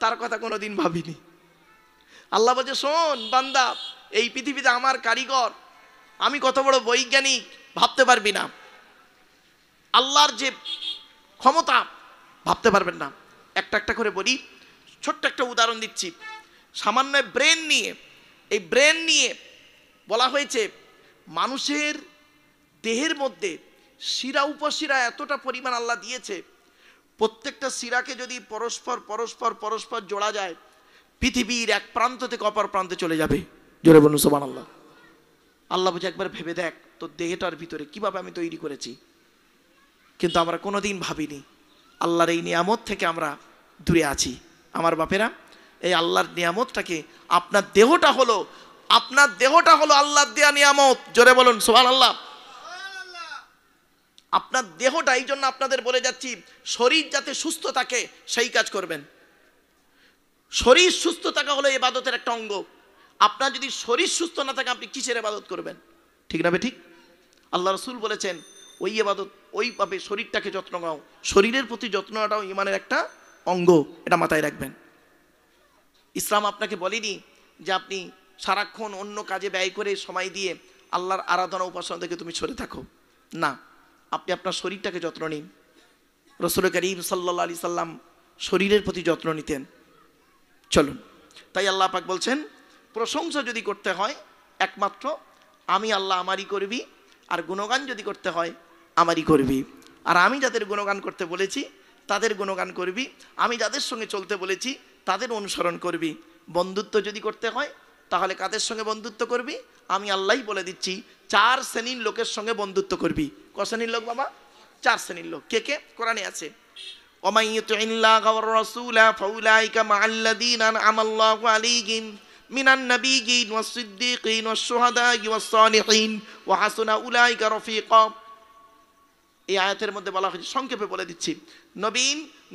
তার কথা কোনোদিন ভাবিনি। আল্লাহ বলছে শোন বান্দা, এই পৃথিবীতে আমার কারিগর, আমি কত বড় বৈজ্ঞানিক ভাবতে পারবি না। আল্লাহর যে ক্ষমতা ভাবতে পারবেন না। একটা একটা করে বলি, ছোট্ট একটা উদাহরণ দিচ্ছি। সামান্য ব্রেন নিয়ে, এই ব্রেন নিয়ে বলা হয়েছে মানুষের দেহের মধ্যে শিরা উপশিরা এতটা পরিমাণ আল্লাহ দিয়েছে, প্রত্যেকটা শিরাকে যদি পরস্পর পরস্পর পরস্পর জোড়া যায়, পৃথিবীর এক প্রান্ত থেকে অপর প্রান্তে চলে যাবে। জোরে বলুন সুবহানাল্লাহ। আল্লাহ বলছে একবার ভেবে দেখ তোর দেহটার ভিতরে কিভাবে আমি তৈরি করেছি। কিন্তু আমরা কোনোদিন ভাবিনি, আল্লাহর এই নিয়ামত থেকে আমরা দূরে আছি। আমার বাপেরা, এই আল্লাহর নিয়ামতটাকে, আপনার দেহটা হলো আল্লাহর দেয়া নিয়ামত। জোরে বলুন সুবহানাল্লাহ। আপনার দেহটা, এই জন্য আপনাদের বলে যাচ্ছি শরীর যাতে সুস্থ থাকে সেই কাজ করবেন। শরীর সুস্থ থাকা হলো ইবাদতের একটা অঙ্গ। আপনার যদি শরীর সুস্থ না থাকে আপনি কিসের ইবাদত করবেন, ঠিক না ঠিক? আল্লাহ রাসূল বলেছেন ওই ইবাদত ওইভাবে শরীরটাকে যত্ন নাও। শরীরের প্রতি যত্নটাও ইমানের একটা অঙ্গ, এটা মাথায় রাখবেন। ইসলাম আপনাকে বলেনি যে আপনি সারাক্ষণ অন্য কাজে ব্যয় করে সময় দিয়ে আল্লাহর আরাধনা উপাসনা থেকে তুমি সরে থাকো, না। আপনি আপনার শরীরটাকে যত্ন নিন। রাসূল করিম সাল্লাল্লাহু আলাইহি সাল্লাম শরীরের প্রতি যত্ন নিতেন। চলুন, তাই আল্লাহ পাক বলছেন প্রশংসা যদি করতে হয় একমাত্র আমি আল্লাহ আমারই করবি, আর গুণগান যদি করতে হয় আমারই করবি। আর আমি যাদের গুণগান করতে বলেছি তাদের গুণগান করবি, আমি যাদের সঙ্গে চলতে বলেছি তাদের অনুসরণ করবি। বন্ধুত্ব যদি করতে হয় তাহলে কাদের সঙ্গে বন্ধুত্ব করবি? আমি আল্লাহই বলে দিচ্ছি 4 শ্রেণীর লোকের সঙ্গে বন্ধুত্ব করবি। ক শ্রেণীর লোক বাবা? 4 শ্রেণীর লোক। কে কে? কোরআনে আছে, ওমান ইউতিইল্লাহ ওয়ার রাসূলা ফাউলাইকা মাআল্লাযীনা আনআমাল্লাহু আলাইহিম মিনান নাবিয়্যিন ওয়াস সিদ্দীকিন ওয়াশ শুহাদা'i ওয়াস সালিহিন ওয়া হাসুনা উলাইকা রফিকা। এই আয়াতের মধ্যে বলা হয়েছে, সংক্ষেপে বলে দিচ্ছি,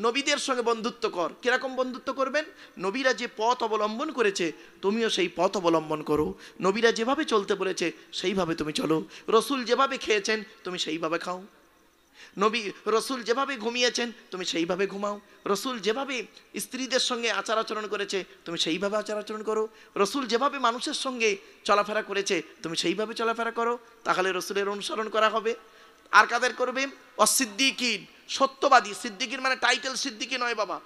নবীদের সঙ্গে বন্ধুত্ব কর। কিরকম বন্ধুত্ব করবেন? নবীরা যে পথ অবলম্বন করেছে তুমিও সেই পথ অবলম্বন করো। নবীরা যেভাবে চলতে বলেছে সেইভাবে তুমি চলো। রসুল যেভাবে খেয়েছেন তুমি সেইভাবে খাও। রসুল যেভাবে ঘুমিয়েছেন তুমি সেইভাবে ঘুমাও। রসুল যেভাবে স্ত্রীদের সঙ্গে আচার আচরণ করেছে তুমি সেইভাবে আচার আচরণ করো। রসুল যেভাবে মানুষের সঙ্গে চলাফেরা করেছে তুমি সেইভাবে চলাফেরা করো, তাহলে রসুলের অনুসরণ করা হবে। আর কাদের করবে? অসিদ্দিকিন, সত্যবাদী। সিদ্দিকির মানে টাইটেল সিদ্দিকি নয় বাবা,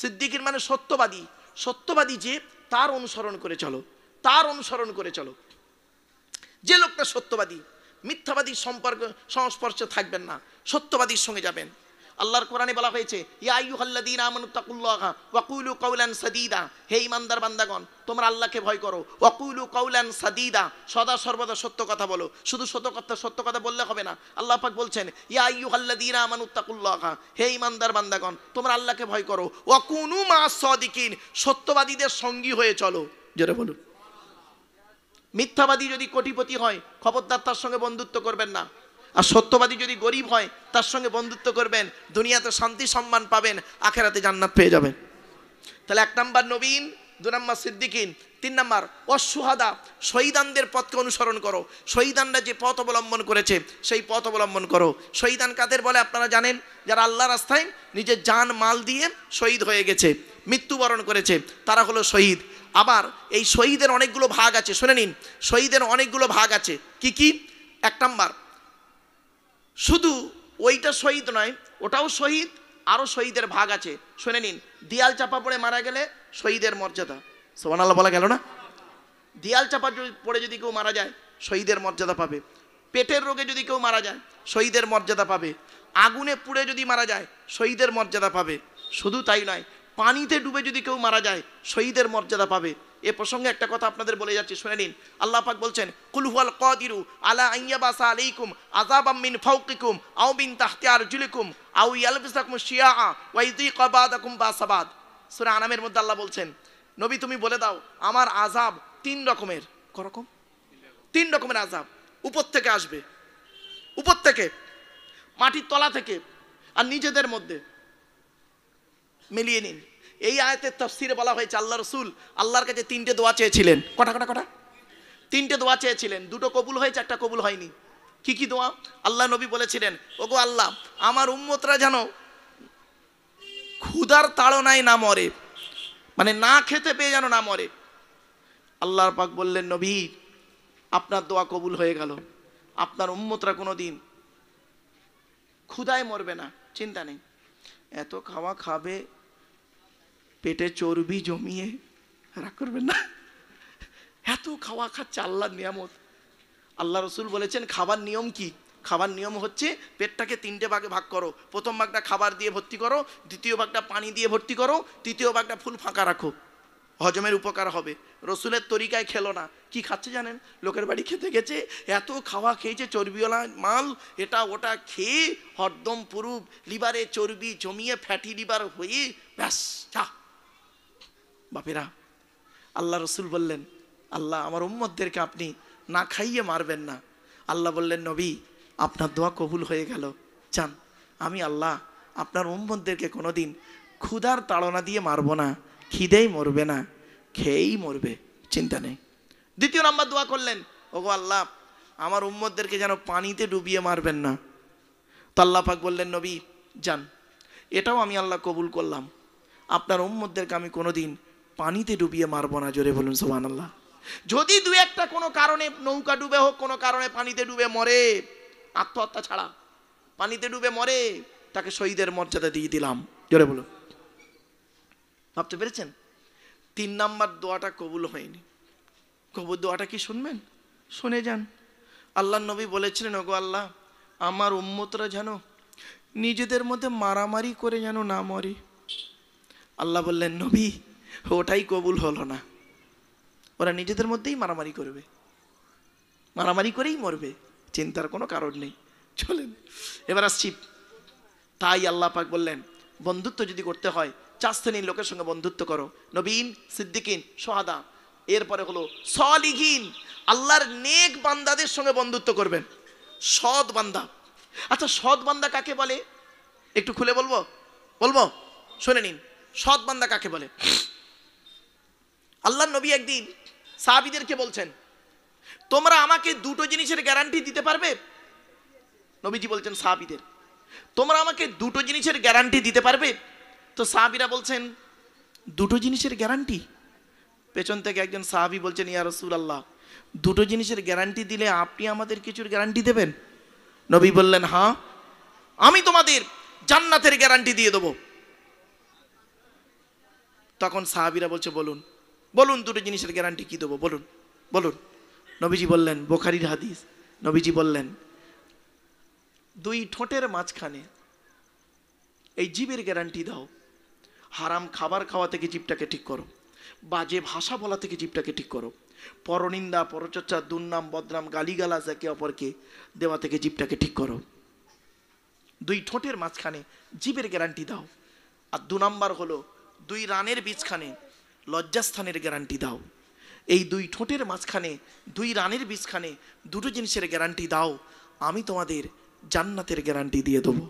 সিদ্দিকির মানে সত্যবাদী। সত্যবাদী যে, তার অনুসরণ করে চলো, তার অনুসরণ করে চলো। যে লোকটা সত্যবাদী, মিথ্যাবাদীর সংস্পর্শে থাকবেন না, সত্যবাদীর সঙ্গে যাবেন। আল্লাহর কোরআনে বলা হয়েছে ইয়া আইয়ুহাল্লাযীনা আমানুত্তাকুল্লাহা ওয়া কুলু কাওলান সাদীদা। হে ঈমানদার বান্দাগণ তোমরা আল্লাহকে ভয় করো। ওয়া কুলু কাওলান সাদীদা, সদা সর্বদা সত্য কথা বলো। শুধু সত্য কথা বললে হবে না। আল্লাহ পাক বলছেন ইয়া আইয়ুহাল্লাযীনা আমানুত্তাকুল্লাহা, হে ঈমানদার বান্দাগণ তোমরা আল্লাহকে ভয় করো। ওয়া কুনু মা'আস সাদিকিন, সত্যবাদীদের সঙ্গী হয়ে চলো। জোরে বলুন। মিথ্যাবাদী যদি কোটিপতি হয় খবরদার তার সঙ্গে বন্ধুত্ব করবেন না। আর সত্যবাদী যদি গরিব হয় তার সঙ্গে বন্ধুত্ব করবেন, দুনিয়াতে শান্তি সম্মান পাবেন, আখেরাতে জান্নাত পেয়ে যাবেন। তাহলে 1 নাম্বার নবীন, 2 নাম্বার সিদ্দিকিন, 3 নাম্বার অশুহাদা, শহীদানদের পথকে অনুসরণ করো। শহীদানরা যে পথ অবলম্বন করেছে সেই পথ অবলম্বন করো। শহীদান কাদের বলে আপনারা জানেন? যারা আল্লাহ রাস্তায় নিজের জান মাল দিয়ে শহীদ হয়ে গেছে, মৃত্যুবরণ করেছে, তারা হলো শহীদ। আবার এই শহীদের অনেকগুলো ভাগ আছে, শুনে নিন। শহীদের অনেকগুলো ভাগ আছে। কি কি? 1 নাম্বার, শুধু ওইটা শহীদ নয়, ওটাও শহীদ, আরও শহীদের ভাগ আছে, শুনে নিন। দিয়াল চাপা পড়ে মারা গেলে শহীদের মর্যাদা, সুবহানাল্লাহ বলা গেল না? দিয়াল চাপা পড়ে যদি কেউ মারা যায় শহীদের মর্যাদা পাবে। পেটের রোগে যদি কেউ মারা যায় শহীদের মর্যাদা পাবে। আগুনে পুড়ে যদি মারা যায় শহীদের মর্যাদা পাবে। শুধু তাই নয়, পানিতে ডুবে যদি কেউ মারা যায় শহীদের মর্যাদা পাবে। এ প্রসঙ্গে একটা কথা আপনাদের বলে যাচ্ছি, শুনে নিন। আল্লাহ পাক বলছেন, কুল হুয়াল কাদিরু আলা আইয়াবাসা আলাইকুম আযাবাম মিন ফাওকিকুম আও মিন তাহতি আরজুলিকুম আও ইয়ালবিসাকুম শিয়া ওয়া ইযিকা বাদাকুম বাসাবাদ। সূরা আনামের মধ্যে আল্লাহ বলছেন, নবী তুমি বলে দাও আমার আযাব 3 রকমের। করকম 3 রকমের আযাব উপর থেকে আসবে, উপর থেকে, মাটির তলা থেকে, আর নিজেদের মধ্যে। মিলিয়ে নিন। এই আয়াতের তাফসিরে বলা হয়েছে আল্লাহ রাসূল আল্লাহর কাছে 3টে দোয়া চেয়েছিলেন। কটা 3টে দোয়া চেয়েছিলেন, 2টো কবুল হয়েছে, 1টা কবুল হয়নি। কি কি দোয়া? আল্লাহ নবী বলেছিলেন, ওগো আল্লাহ আমার উম্মতরা যেন ক্ষুধার তাড়নায় না মরে, মানে না খেতে পেয়ে যেন না মরে। আল্লাহর পাক বললেন, নবী আপনার দোয়া কবুল হয়ে গেল, আপনার উম্মতরা কোনোদিন ক্ষুধায় মরবে না, চিন্তা নেই। এত খাওয়া খাবে, পেটে চর্বি জমিয়ে, রাগ করবেন না, এত খাওয়া খাচ্ছে, আল্লাহর নিয়ামত। আল্লাহ রসুল বলেছেন খাবার নিয়ম কি? খাবার নিয়ম হচ্ছে পেটটাকে 3টে ভাগে ভাগ করো। প্রথম ভাগটা খাবার দিয়ে ভর্তি করো, দ্বিতীয় ভাগটা পানি দিয়ে ভর্তি করো, তৃতীয় ভাগটা ফুল ফাঁকা রাখো, হজমের উপকার হবে। রসুলের তরিকায় খেলো না। কি খাচ্ছে জানেন? লোকের বাড়ি খেতে গেছে, এত খাওয়া খেয়েছে চর্বিওয়ালা মাল, এটা ওটা খেয়ে হরদম পুরুপ, লিভারে চর্বি জমিয়ে ফ্যাটি লিভার হয়ে ব্যাস যা। বাপেরা, আল্লাহ রসুল বললেন, আল্লাহ আমার উম্মতদেরকে আপনি না খাইয়ে মারবেন না। আল্লাহ বললেন, নবী আপনার দোয়া কবুল হয়ে গেল, চান আমি আল্লাহ আপনার উম্মতদেরকে কোনোদিন ক্ষুধার তাড়না দিয়ে মারবো না, খিদেই মরবে না, খেয়েই মরবে, চিন্তা নেই। 2 নাম্বার দোয়া করলেন, ওগো আল্লাহ আমার উম্মতদেরকে যেন পানিতে ডুবিয়ে মারবেন না। তো আল্লাহ পাক বললেন, নবী যান, এটাও আমি আল্লাহ কবুল করলাম, আপনার উম্মতদেরকে আমি কোনোদিন পানিতে ডুবিয়ে মারবো না। জোরে বলুন সুবহানাল্লাহ। যদি 2-1টা কোনো কারণে নৌকা ডুবে হোক, কোনো কারণে পানিতে ডুবে মরে, আত্মহত্যা ছাড়া পানিতে ডুবে মরে, তাকে শহীদের মর্যাদা দিয়ে দিলাম। জোরে বলুন। ভাবতে পেরেছেন? 3 নাম্বার দোয়াটা কবুল হয়নি। কবুল দোয়াটা কি শুনবেন? শুনে যান। আল্লাহ নবী বলেছিলেন, ওগো আল্লাহ আমার উম্মতরা যেন নিজেদের মধ্যে মারামারি করে যেন না মরে। আল্লাহ বললেন, নবী ওটাই কবুল হলো না, ওরা নিজেদের মধ্যেই মারামারি করবে, মারামারি করেই মরবে, চিন্তার কোনো কারণ নেই। চলেন এবার আসছি। তাই আল্লাহ পাক বললেন, বন্ধুত্ব যদি করতে হয় 4 শ্রেণীর লোকের সঙ্গে বন্ধুত্ব করো। নবীন, সিদ্দিকিন, সোহাদা, এরপরে হলো সলিহিন, আল্লাহর নেক বান্দাদের সঙ্গে বন্ধুত্ব করবেন, সৎ বান্দা। আচ্ছা সৎ বান্দা কাকে বলে একটু খুলে বলবো শুনে নিন। সৎ বান্দা কাকে বলে? আল্লাহর নবী একদিন সাহাবীদেরকে বলছেন, তোমরা আমাকে 2টো জিনিসের গ্যারান্টি দিতে পারবে? নবীজি বলছেন সাহাবীদের, তোমরা আমাকে 2টো জিনিসের গ্যারান্টি দিতে পারবে? তো সাহাবীরা বলছেন 2টো জিনিসের গ্যারান্টি? পেছন থেকে একজন সাহাবী বলছেন, ইয়া রাসূলুল্লাহ 2টো জিনিসের গ্যারান্টি দিলে আপনি আমাদের কিছুর গ্যারান্টি দেবেন? নবী বললেন, হ্যাঁ আমি তোমাদের জান্নাতের গ্যারান্টি দিয়ে দেবো। তখন সাহাবীরা বলছে, বলুন 2টো জিনিসের গ্যারান্টি কি দেবো, বলুন। নবীজি বললেন, বুখারীর হাদিস, নবীজি বললেন 2 ঠোঁটের মাঝখানে এই জিভের গ্যারান্টি দাও। হারাম খাবার খাওয়া থেকে জিভটাকে ঠিক করো, বাজে ভাষা বলা থেকে জিভটাকে ঠিক করো, পরনিন্দা, পরচর্চা, দুর্নাম, বদনাম, গালিগালাজ একে অপরকে দেওয়া থেকে জিভটাকে ঠিক করো। 2 ঠোঁটের মাঝখানে জিভের গ্যারান্টি দাও। আর 2 নাম্বার হলো 2 রানের বীজখানে লজ্জাস্থানের গ্যারান্টি দাও। এই 2 ঠোঁটের মাঝখানে 2 রানের বীজখানে 2টো জিনিসের গ্যারান্টি দাও। আমি তোমাদের জান্নাতের গ্যারান্টি দিয়ে দেবো।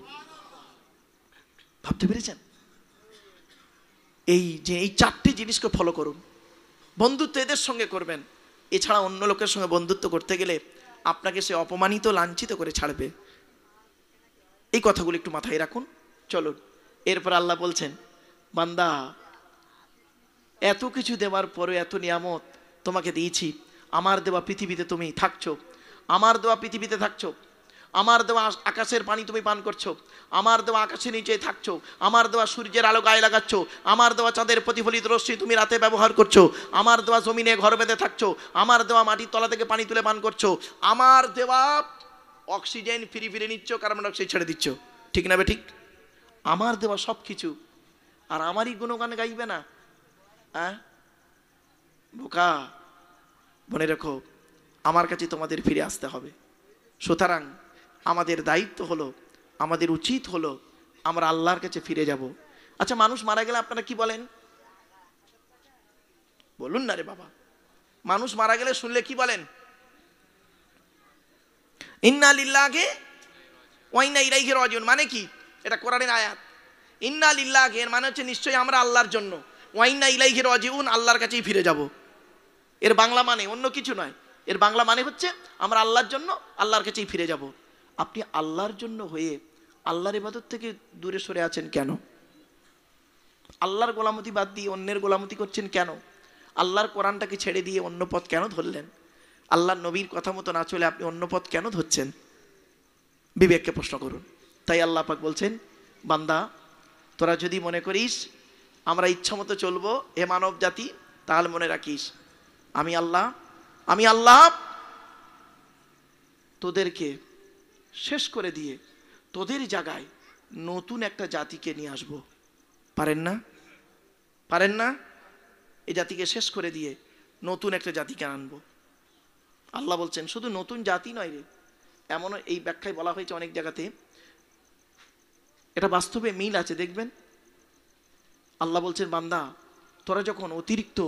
ভাবতে পেরেছেন? এই যে এই চারটি জিনিসকে ফলো করুন। বন্ধুত্ব এদের সঙ্গে করবেন, এছাড়া অন্য লোকের সঙ্গে বন্ধুত্ব করতে গেলে আপনাকে সে অপমানিত লাঞ্ছিত করে ছাড়বে। এই কথাগুলো একটু মাথায় রাখুন। চলুন, এরপর আল্লাহ বলছেন, বান্দা এত কিছু দেওয়ার পরে, এত নিয়ামত তোমাকে দিয়েছি, আমার দেওয়া পৃথিবীতে তুমি থাকছো, আমার দেওয়া পৃথিবীতে থাকছো, আমার দেওয়া আকাশের পানি তুমি পান করছো, আমার দেওয়া আকাশের নিচে থাকছো, আমার দেওয়া সূর্যের আলো গায়ে লাগাচ্ছ, আমার দেওয়া চাঁদের প্রতিফলিত রশ্মি তুমি রাতে ব্যবহার করছো, আমার দেওয়া জমিনে ঘর বেঁধে থাকছো, আমার দেওয়া মাটির তলা থেকে পানি তুলে পান করছো, আমার দেওয়া অক্সিজেন ফিরে ফিরে নিচ্ছ, কার্বন ডাই অক্সাইড ছেড়ে দিচ্ছ, ঠিক না ঠিক? আমার দেওয়া সব কিছু, আর আমারই গুণগান গাইবে না? বোকা, মনে রেখো আমার কাছে তোমাদের ফিরে আসতে হবে। সুতরাং আমাদের দায়িত্ব হলো, আমাদের উচিত হলো আমরা আল্লাহর কাছে ফিরে যাব। আচ্ছা, মানুষ মারা গেলে আপনারা কি বলেন? বলুন না রে বাবা, মানুষ মারা গেলে শুনলে কি বলেন? ইন্না লিল্লাহি ওয়া ইন্না ইলাইহি রাজিউন। মানে কি? এটা কোরআনের আয়াত। ইন্না লিল্লাহি এর মানে হচ্ছে নিশ্চয়ই আমরা আল্লাহর জন্য, ওয়া ইন্না ইলাইহি রাজিউন আল্লাহর কাছেই ফিরে যাব। এর বাংলা মানে অন্য কিছু নয়, এর বাংলা মানে হচ্ছে আমরা আল্লাহর জন্য আল্লাহর কাছেই ফিরে যাব। আপনি আল্লাহর জন্য হয়ে আল্লাহর ইবাদত থেকে দূরে সরে আছেন কেন? আল্লাহর গোলামতি বাদ দিয়ে অন্যের গোলামতি করছেন কেন? আল্লাহর কোরআনটাকে ছেড়ে দিয়ে অন্য পথ কেন ধরলেন? আল্লাহর নবীর কথা মতো না চলে আপনি অন্য পথ কেন ধরছেন? বিবেককে প্রশ্ন করুন। তাই আল্লাহ পাক বলছেন, বান্দা তোরা যদি মনে করিস আমরা ইচ্ছা মতো চলবো হে মানব জাতি, তাহলে মনে রাখিস আমি আল্লাহ তোদেরকে শেষ করে দিয়ে তোদের জায়গায় নতুন একটা জাতিকে নিয়ে আসবো। পারেন না? পারেন না? এই জাতিকে শেষ করে দিয়ে নতুন একটা জাতিকে আনবো। আল্লাহ বলছেন শুধু নতুন জাতি নয় রে, এমন এই ব্যাখ্যায় বলা হয়েছে অনেক জায়গাতে, এটা বাস্তবে মিল আছে দেখবেন। আল্লাহ বলছেন, বান্দা তোরা যখন অতিরিক্ত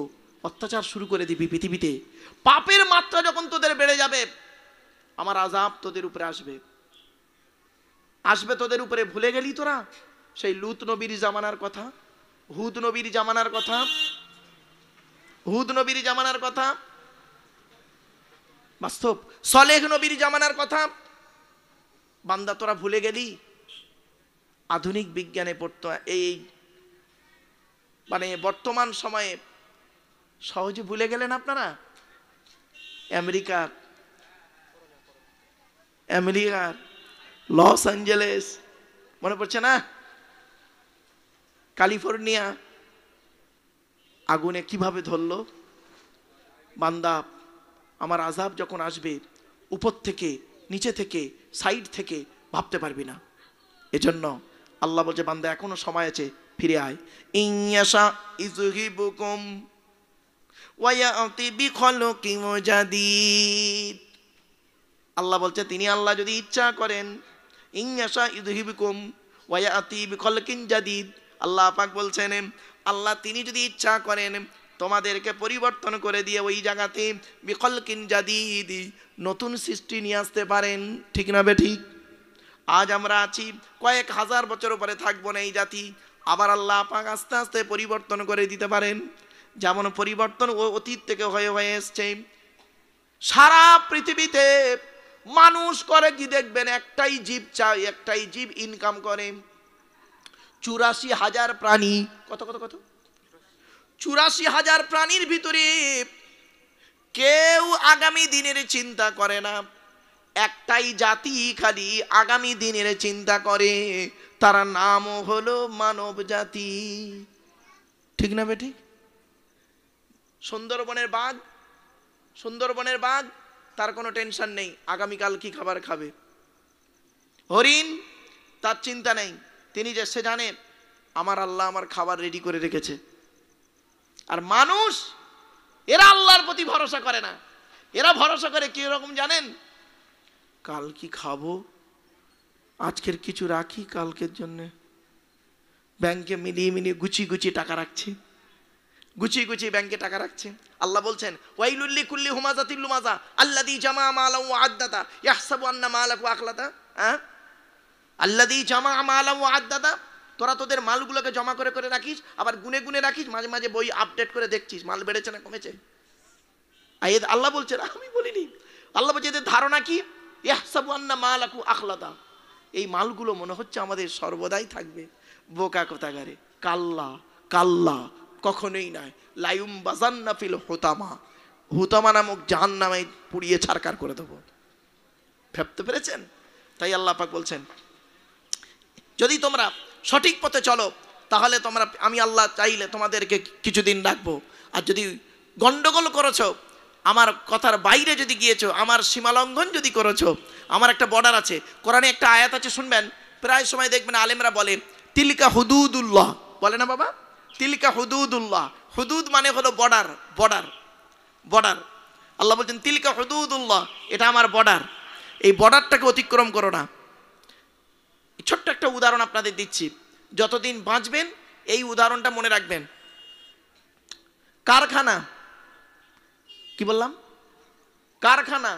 অত্যাচার শুরু করে দিবি পৃথিবীতে, পাপের মাত্রা যখন তোদের বেড়ে যাবে, আমার আযাব তোদের উপরে আসবে তোদের উপরে। ভুলে গেলি তোরা সেই লূত নবীর জামানার কথা, হুদ নবীর জামানার কথা, বাস্তব সলেহ নবীর জামানার কথা। বান্দা তোরা ভুলে গেলি? আধুনিক বিজ্ঞানে পড়তো এই মানে বর্তমান সময়ে সহজে ভুলে গেলেন আপনারা? আমেরিকার লস অ্যাঞ্জেলেস মনে পড়ছে না? ক্যালিফোর্নিয়া আগুনে কিভাবে ধরলো? বান্দা আমার আযাব যখন আসবে উপর থেকে, নিচে থেকে, সাইড থেকে ভাবতে পারবি না। এজন্য আল্লাহ বলছে, বান্দা এখনো সময় আছে, ফিরে আয়। ইনশা ইযহিবুকুম ওয়া ইয়াতি বিখালকিন জাদীদ। আল্লাহ বলছে তিনি আল্লাহ যদি ইচ্ছা করেন, ইনশা ইযহিবুকুম ওয়া ইয়াতি বিখালকিন জাদীদ। আল্লাহ পাক বলছেন আল্লাহ তিনি যদি ইচ্ছা করেন তোমাদেরকে পরিবর্তন করে দিয়ে ওই জায়গাতে বিখালকিন জাদীদ নতুন সৃষ্টি নিয়ে আসতে পারেন। ঠিক না বে ঠিক? আজ আমরা আছি, কয়েক হাজার বছর পরে থাকবো না এই জাতি, আবার আল্লাহ পাক আস্তে আস্তে পরিবর্তন করে দিতে পারেন। যেমন পরিবর্তন অতীত থেকে হয়ে এসছে। সারা পৃথিবীতে মানুষ করে কি দেখবেন, একটাই জীব চাই, একটাই জীব ইনকাম করে। ৮৪,০০০ প্রাণী, কত ৮৪,০০০ প্রাণীর ভিতরে কেউ আগামী দিনের চিন্তা করে না। একটাই জাতি খালি আগামী দিনের চিন্তা করে, তার নাম হলো মানব জাতি। ঠিক না বেটি? সুন্দরবনের বাঘ তার কোনো টেনশন নেই, আগামীকাল কি খাবার খাবে। হরিণ তার চিন্তা নেই, তিনি যে সে জানে আমার আল্লাহ আমার খাবার রেডি করে রেখেছে। আর মানুষ এরা আল্লাহর প্রতি ভরসা করে না। এরা ভরসা করে কি রকম জানেন? কাল কি খাবো, আজকের কিছু রাখি কালকের জন্য, ব্যাংকে মিলিয়ে গুছিয়ে টাকা রাখছি, গুছিয়ে গুছিয়ে ব্যাংকে টাকা রাখছে। আল্লাহ বলছেন ওয়াইলুল লিকুল্লি হুমাযাতিল লুমাযা আল্লাযী জামা মালাহু ওয়া আদ্দাদা ইয়াহসাবু আন্না মালাহু আখলাদা। আল্লাযী জামা মালাহু ওয়া আদ্দাদা, তোরা তোদের মালগুলোকে জমা করে করে রাখিস, আবার গুনে গুনে রাখিস, মাঝে মাঝে বই আপডেট করে দেখছিস মাল বেড়েছে না কমেছে। আল্লাহ বলছেন, আমি বলিনি। আল্লাহ বলছে এদের ধারণা কি? ইয়াহসাবু আন্না মালাহু আখলাদা, এই মালগুলো মনে হচ্ছে আমাদের সর্বদাই থাকবে। বোকা কোথাকারে, কাল্লা কাল্লা, কখনোই নয়। লায়ুম বাজান্না ফিল হুতামা, হুতামা নামক জাহান্নামে পুড়িয়ে ছারকার করে দেবো। ভাবতে পেরেছেন? তাই আল্লাহ পাক বলছেন যদি তোমরা সঠিক পথে চলো তাহলে তোমরা, আমি আল্লাহ চাইলে তোমাদেরকে কিছুদিন রাখবো। আর যদি গন্ডগোল করেছো, আমার কথার বাইরে যদি গিয়েছো, আমার সীমালঙ্ঘন যদি করেছো, আমার একটা বর্ডার আছে। কোরআনে একটা আয়াত আছে, শুনবেন। প্রায় সময় দেখবেন আলেমরা বলে তিলকা হুদুদুল্লাহ, বলে না বাবা? তিলকা হুদুদুল্লাহ, হুদুদ মানে হলো বর্ডার, বর্ডার, বর্ডার। আল্লাহ বলছেন তিলকা হুদুদুল্লাহ, এটা আমার বর্ডার, এই বর্ডারটাকে অতিক্রম করো না। ছোট্ট একটা উদাহরণ আপনাদের দিচ্ছি, যতদিন বাঁচবেন এই উদাহরণটা মনে রাখবেন। কারখানা, কি বললাম? কারখানা,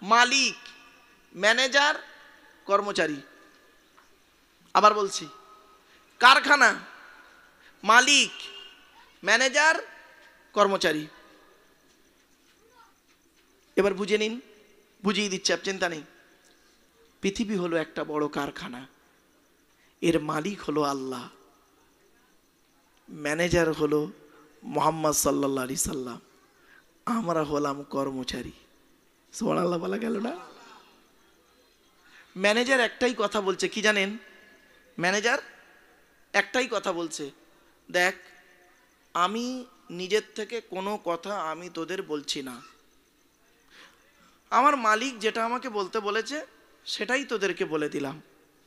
মালিক, ম্যানেজার, কর্মচারী। আবার বলছি, কারখানা, মালিক, ম্যানেজার, কর্মচারী। এবার বুঝে নিন, বুঝিয়ে দিচ্ছে, চিন্তা নেই। পৃথিবী হলো একটা বড় কারখানা, এর মালিক হলো আল্লাহ, ম্যানেজার হলো মুহাম্মদ সাল্লাল্লাহু আলাইহি সাল্লাম, আমরা হলাম কর্মচারী। সুবহানাল্লাহ বলা গেল না? ম্যানেজার একটাই কথা বলছে, কি জানেন? ম্যানেজার একটাই কথা বলছে, দেখ আমি নিজের থেকে কোনো কথা আমি তোদের বলছি না, আমার মালিক যেটা আমাকে বলতে বলেছে সেটাই তোদেরকে বলে দিলাম।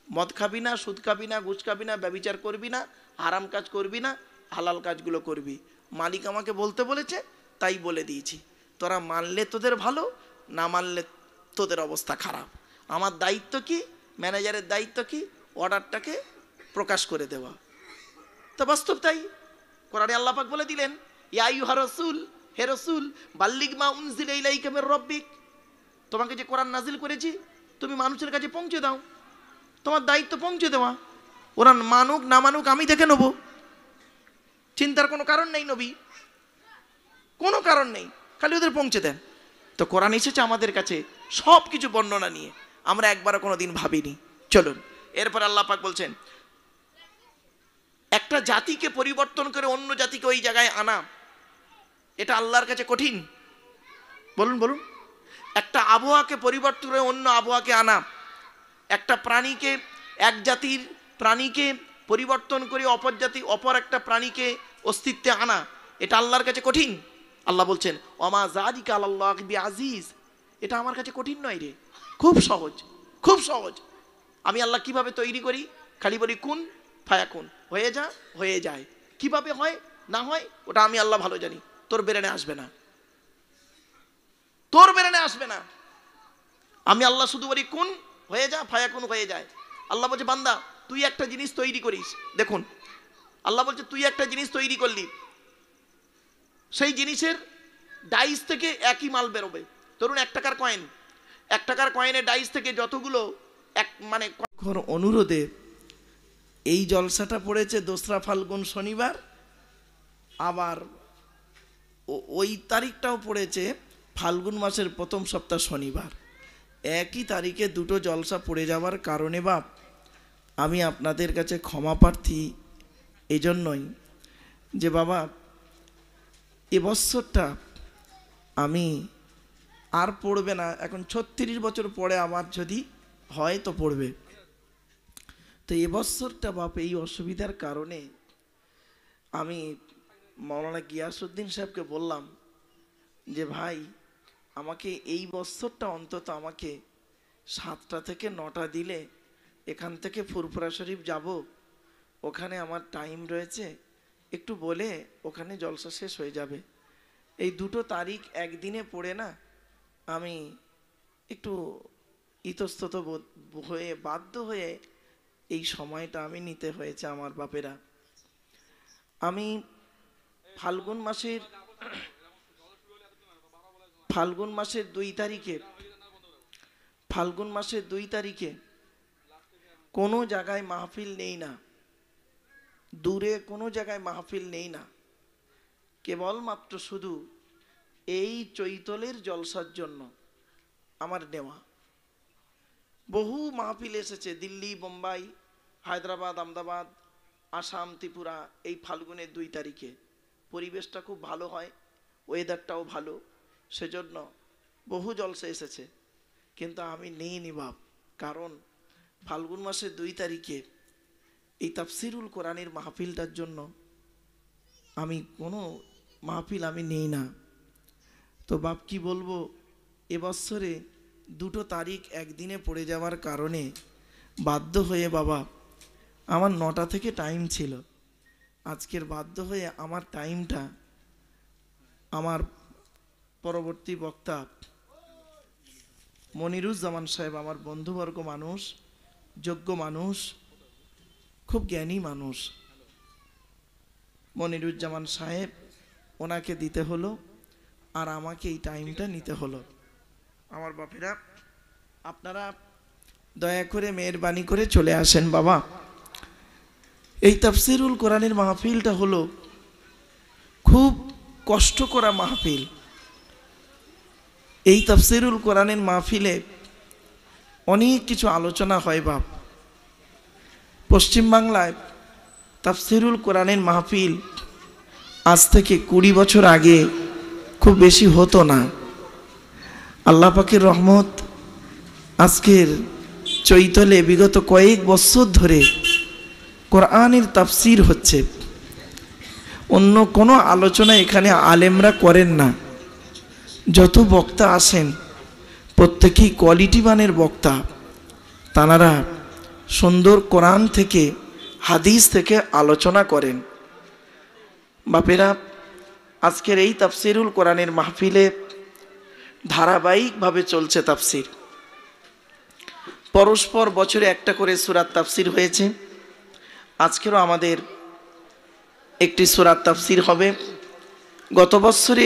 মদ খাবি না, সুদ খাবি না, ঘুষ খাবি না, ব্যভিচার করবি না, হারাম কাজ করবি না, হালাল কাজগুলো করবি। মালিক আমাকে বলতে বলেছে তাই বলে দিয়েছি। তোরা মানলে তোদের ভালো, না মানলে তোদের অবস্থা খারাপ। আমার দায়িত্ব কি? ম্যানেজারের দায়িত্ব কি? অর্ডারটাকে প্রকাশ করে দেওয়া। তো বাস্তব তাই। কোরআনে আল্লাহ পাক বলে দিলেন ইয়া আইয়ুহা রাসূল, হে রাসূল, বাল্লিগ মা উনজিলা ইলাইকা মির রাব্বিক, তোমাকে যে কোরআন নাজিল করেছি তুমি মানুষের কাছে পৌঁছে দাও। তোমার দায়িত্ব পৌঁছে দেওয়া। ওরা মানুক না মানুক আমি দেখে নেবো, চিন্তার কোনো কারণ নেই নবী, কোনো কারণ নেই, খালি ওদের পৌঁছে দেন। তো কোরআন এসেছে আমাদের কাছে সব কিছু বর্ণনা নিয়ে, আমরা একবারও কোনো দিন ভাবিনি। চলুন এরপর আল্লাহ পাক বলছেন একটা জাতিকে পরিবর্তন করে অন্য জাতিকে ওই জায়গায় আনা, এটা আল্লাহর কাছে কঠিন? বলুন বলুন। একটা আবহাওয়াকে পরিবর্তন করে অন্য আবহাওয়াকে আনা, একটা প্রাণীকে, এক জাতির প্রাণীকে পরিবর্তন করে অপর একটা প্রাণীকে অস্তিত্বে আনা, এটা আল্লাহর কাছে কঠিন? আল্লাহ বলছেন ওমা যালিকা আলাল্লাহি বিআজিজ, এটা আমার কাছে কঠিন নয় রে, খুব সহজ, খুব সহজ। আমি আল্লাহ কিভাবে তৈরি করি? খালি বলি কুন ফায়াকুন, হয়ে যা, হয়ে যায়। কিভাবে হয় না হয় ওটা আমি আল্লাহ ভালো জানি, তোর ব্রেনে আসবে না, তোর ব্রেনে আসবে না। আমি আল্লাহ শুধু বলি কুন, হয়ে যা, ফায়াকুন, হয়ে যায়। আল্লাহ বলছে বান্দা তুই একটা জিনিস তৈরি করিস, দেখুন আল্লাহ বলছে তুই একটা জিনিস তৈরি করলি, সেই জিনিসের ডাইস থেকে একই মাল বেরোবে। ধরুন 1 টাকার কয়েন, 1 টাকার কয়েনের ডাইস থেকে যতগুলো মানে অনুরোধে এই জলসাটা পড়েছে 2রা ফাল্গুন শনিবার, আবার ওই তারিখটাও পড়েছে ফাল্গুন মাসের প্রথম সপ্তাহ শনিবার। একই তারিখে দুটো জলসা পড়ে যাওয়ার কারণে বাপ আমি আপনাদের কাছে ক্ষমা প্রার্থী এই জন্যই যে বাবা এবছরটা আমি আর পড়বে না, এখন 36 বছর পরে আমার যদি হয় তো পড়বে। তো এবছরটা বাপ এই অসুবিধার কারণে আমি মাওলানা গিয়াসউদ্দিন সাহেবকে বললাম যে ভাই আমাকে এই বছরটা অন্তত আমাকে 7টা থেকে 9টা দিলে এখান থেকে ফুরফুরা শরীফ যাব, ওখানে আমার টাইম রয়েছে, একটু বলে ওখানে জলসা শেষ হয়ে যাবে। এই দুটো তারিখ একদিনে পড়ে না আমি একটু ইতস্তত হয়ে বাধ্য হয়ে এই সময়টা আমি নিতে হয়েছে আমার বাপেরা। আমি ফাল্গুন মাসের 2 তারিখে কোনো জায়গায় মাহফিল নেই না, দূরে কোনো জায়গায় মাহফিল নেই না, কেবলমাত্র শুধু এই চৈতলের জলসার জন্য আমার নেওয়া। বহু মাহফিল এসেছে দিল্লি, বোম্বাই, হায়দ্রাবাদ, আহমেদাবাদ, আসাম, ত্রিপুরা, এই ফাল্গুনের 2 তারিখে। পরিবেশটা খুব ভালো হয়, ওয়েদারটাও ভালো, সেজন্য বহু জলসা এসেছে, কিন্তু আমি নেইনি বাপ। কারণ ফাল্গুন মাসের 2 তারিখে এই তাফসিরুল কোরআনের মাহফিলটার জন্য আমি কোনো মাহফিল আমি নেই না। তো বাপ কি বলবো, এবছরে 2 তারিখ একদিনে পড়ে যাওয়ার কারণে বাধ্য হয়ে বাবা, আমার 9টা থেকে টাইম ছিল, আজকের বাধ্য হয়ে আমার টাইমটা আমার পরবর্তী বক্তা মনিরুজ্জামান সাহেব, আমার বন্ধুবর্গ মানুষ, যোগ্য মানুষ, খুব জ্ঞানী মানুষ, মনিরুজ্জামান সাহেব, ওনাকে দিতে হলো আর আমাকে এই টাইমটা নিতে হলো। আমার বাপেরা, আপনারা দয়া করে মেহেরবানি করে চলে আসেন বাবা। এই তাফসিরুল কোরআনের মাহফিলটা হলো খুব কষ্ট করা মাহফিল। এই তাফসিরুল কোরআনের মাহফিলে অনেক কিছু আলোচনা হয় বাপ। পশ্চিমবাংলায় তাফসিরুল কোরআনের মাহফিল আজ থেকে 20 বছর আগে খুব বেশি হতো না। আল্লাহ পাকের রহমত, আজকের চৈতলে বিগত কয়েক বছর ধরে কোরআনের তাফসির হচ্ছে। অন্য কোনো আলোচনা এখানে আলেমরা করেন না। যত বক্তা আসেন প্রত্যেকেই কোয়ালিটিবানের বক্তা, তানারা সুন্দর কোরআন থেকে, হাদিস থেকে আলোচনা করেন। বাপেরা, আজকের এই তাফসিরুল কোরআনের মাহফিলে ধারাবাহিকভাবে চলছে তাফসির। পরস্পর বছরে একটা করে সূরাত তাফসির হয়েছে। আজকেরও আমাদের একটি সূরাত তাফসির হবে। গত বছরে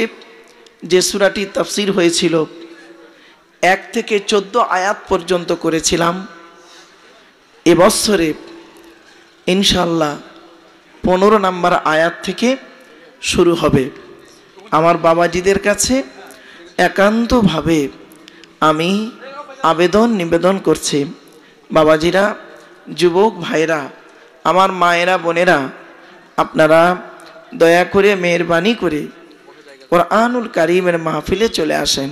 যে সূরাটি তাফসির হয়েছিল 1 থেকে 14 আয়াত পর্যন্ত করেছিলাম, এবছরে ইনশাআল্লাহ 15 নম্বর আয়াত থেকে শুরু হবে। আমার বাবাজিদের কাছে একান্তভাবে আমি আবেদন নিবেদন করছি, বাবাজিরা, যুবক ভাইরা, আমার মায়েরা, বোনেরা, আপনারা দয়া করে মেহেরবানি করে কোরআনুল কারীমের মাহফিলে চলে আসেন।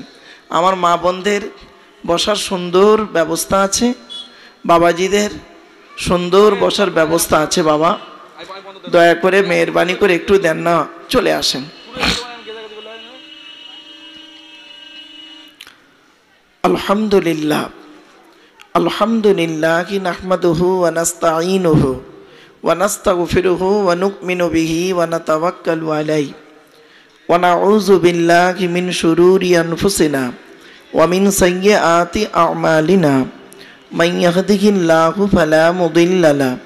আমার মা বোনদের বসার সুন্দর ব্যবস্থা আছে, বাবাজিদের সুন্দর বসার ব্যবস্থা আছে। বাবা দয়া করে মেহেরবানি করে একটু দেন না, চলে আসেন। আলহামদুলিল্লাহ, আলহামদুলিল্লাহ নাহমাদুহু ওয়া নাস্তাঈনুহু ওয়া নাস্তাগফিরুহু ওয়া নু'মিনু বিহি ওয়া নাতাওয়াক্কালু আলাইহি ওয়া নাউযু বিল্লাহি মিন শুরুরি আনফুসিনা ওয়া মিন সাইয়্যাতি আ'মালিনা মান ইয়াহদিহিল্লাহু ফালা মুদিল্লা লাহু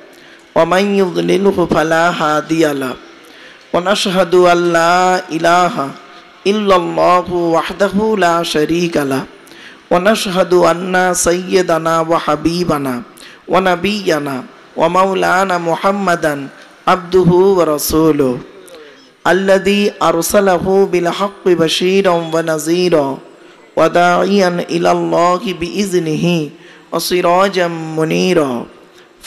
ওয়া মান ইউদ্লিলহু ফালা হাদিয়া লাহু ওয়া নাশহাদু আল্লা ইলাহা ইল্লাল্লাহু ওয়াহদাহু লা শারীকা লাহু ওয়া নাশহাদু আন্না সাইয়্যিদানা ওয়া হাবিবানা ওয়া নাবিয়্যানা ওয়া মাওলানা মুহাম্মাদান আবদুহু ওয়া রাসূলুহু আল্লাযী আরসালাহু বিল হাক্কি বাশীরান ওয়া নাযীরা ওয়া দাঈয়ান ইলাল্লাহি বিইজনিহি ওয়া সিরাজাম মুনীরা।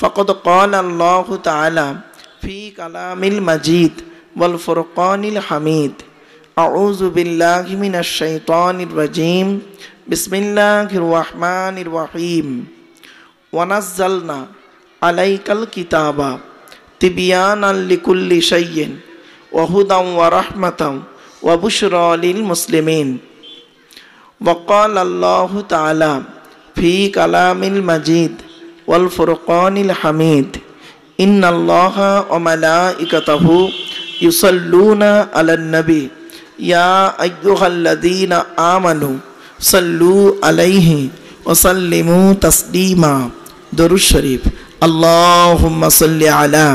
ফাকাদ ক্বালা আল্লাহু তাআলা ফি কালামিল মাজিদ ওয়াল ফুরকানিল হামিদ। আউযু বিল্লাহি মিনাশ শাইতানির রাজীম। বিসমিল্লাহির রহমানির রহিম। ওয়া নাযালনা আলাইকাল কিতাবা তিবয়ানাল লিকুল্লি শাইইন ওয়া হুদান ওয়া রাহমাতান ওয়া বুশরা লিল মুসলিমিন। ওয়া ক্বালা আল্লাহু তাআলা ফি কালামিল মাজিদ ওয়াল ফুরকানিল হামিদ। ইন্নাল্লাহা ওয়া মালাইকাতাহু ইউসাল্লুনা আলান নবী ইয়া আইয়ুহাল্লাযীনা আমানু সাল্লু আলাইহি ওয়া সাল্লিমু তাসলিমা। দরুদ শরীফ। আল্লাহুম্মা সাল্লি আলা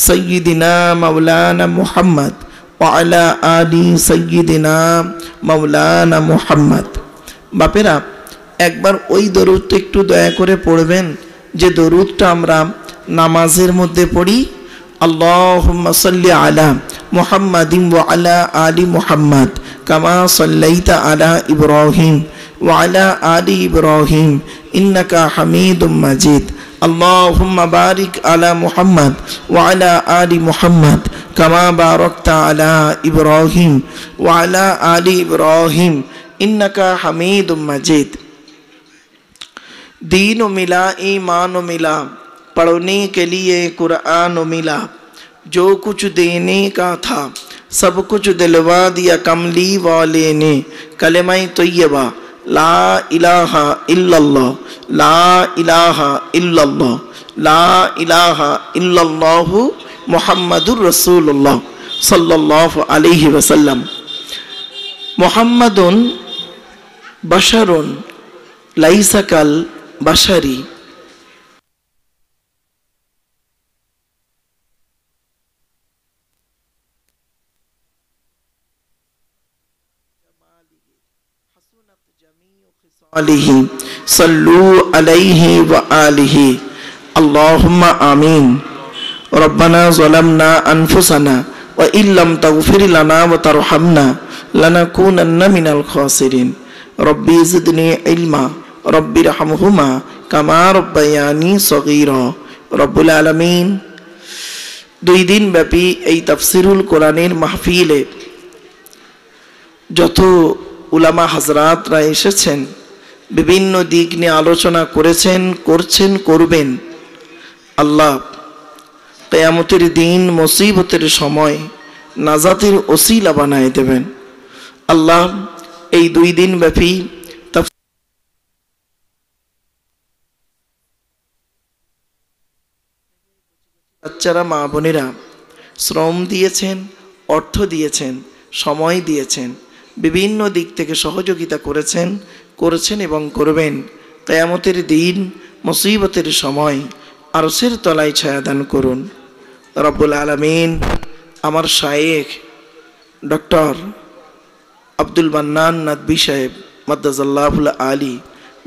সাইয়্যিদিনা মাওলানা মুহাম্মদ وعلى آل سيدنا مولانا محمد। বাপেরা একবার ওই দরুদটা একটু দয়া করে পড়বেন যে দরুদটা আমরা নামাজের মধ্যে পড়ি, আল্লাহুম্মা সাল্লি আলা মুহাম্মাদিন ওয়া আলা আলি মুহাম্মাদ কামা সাল্লাইতা আলা ইব্রাহিম ওয়া আলা আলি ইব্রাহিম ইন্নাকা হামিদুম মাজিদ। আল্লাহুম্মা বারিক আলা মুহাম্মাদ ওয়া আলা আলি মুহাম্মাদ কামা বারাকতা আলা ইব্রাহিম ওয়া আলা আলি ইব্রাহিম इन्नका हमीदुम मजीद। दीन मिला ईमान मिला, पढ़ने के लिए कुरान मिला, जो कुछ देने का था सब कुछ दिलवा दिया कमली वाले ने। कलेमा तैयबा ला इलाहा इल्लल्लाह, ला इलाहा इल्लल्लाह, ला इलाहा इल्लल्लाह मुहम्मदुर रसूलुल्लाह सल्लल्लाहु अलैहि वसल्लम। मुहम्मदुन बशरुन लाइसा कल बशरी। सल्लू अलैहि व आलिहि अल्लाहुम्मा आमीन। रब्बना ज़लमना अनफुसना व इल्लम तगफिर लना व तरहमना लनकूनन्ना मिनल खासिरिन। रब्बी ज़िदनी इल्मा रब्बिरहमहुमा कामा रब्बयानी सगीरा। रब्बुल आलमीन দুই দিন ব্যাপী এই তাফসিরুল কোরআনের মাহফিলে যত উলামা হাজরাতরা এসেছেন, বিভিন্ন দিক নিয়ে আলোচনা করেছেন, করছেন, করবেন। আল্লাহ কিয়ামতের দিন মুসিবতের সময় নাজাতের ওসিলা বানায় দেবেন। আল্লাহ এই দুই দিন ব্যাপী বাচ্চারা, মা বোনেরা শ্রম দিয়েছেন, অর্থ দিয়েছেন, সময় দিয়েছেন, বিভিন্ন দিক থেকে সহযোগিতা করেছেন, করেছেন এবং করবেন। কিয়ামতের দিন মুসিবতের সময় আরশের তলায় ছায়াদান করুন রব্বুল আলামিন। আমার শায়েখ ডক্টর আব্দুল মান্নান নাদবী সাহেব মাদ্দাজাল্লাহুল আলী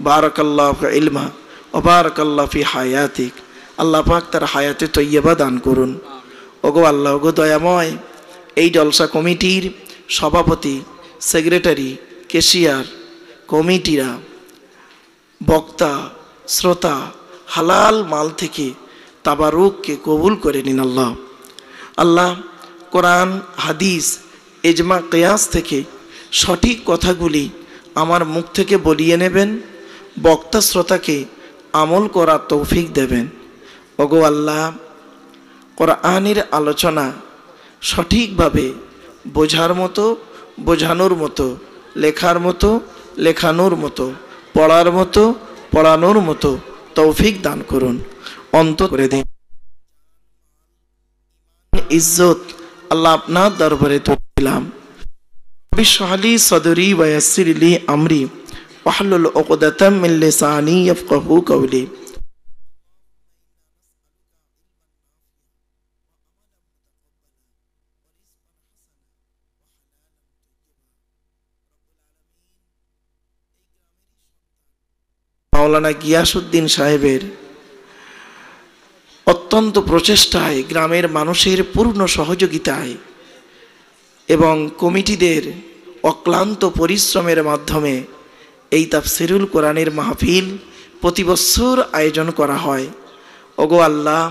বারাকাল্লাহু ইলমা ওয়া বারাকাল্লাহু ফি হায়াতিক। আল্লাহ পাক তার হায়াতে তৈয়বা দান করুন। ওগো আল্লাহ, ওগো দয়াময়, এই জলসা কমিটির সভাপতি, সেক্রেটারি, কেশিয়ার, কমিটিরা, বক্তা, শ্রোতা হালাল মাল থেকে তাবারুককে কবুল করে নিন আল্লাহ। আল্লাহ কোরআন, হাদিস, ইজমা, কিয়াস থেকে সঠিক কথাগুলি আমার মুখ থেকে বলিয়ে নেবেন, বক্তা শ্রোতাকে আমল করার তৌফিক দেবেন। ওগো আল্লাহ, কোরআনের আলোচনা সঠিকভাবে বোঝার মতো, বোঝানোর মতো, লেখার মতো, লেখানোর মতো, পড়ার মতো, পড়ানোর মতো তৌফিক দান করুন, অন্ত করে দিন। ইজ্জত আল্লাহ আপনার দরবারে তুললাম। বিশহালি সদরি ওয়া ইয়াসসির লি আমরি ওয়াহলুল উকদাতাম মিন লিসানি ইয়াফকাহু কওলি। মাওলানা গিয়াসউদ্দিন সাহেবের অত্যন্ত প্রচেষ্টায়, গ্রামের মানুষের পূর্ণ সহযোগিতায় এবং কমিটিদের অক্লান্ত পরিশ্রমের মাধ্যমে এই তাফসিরুল কোরআনের মাহফিল প্রতি বছর আয়োজন করা হয়। ওগো আল্লাহ,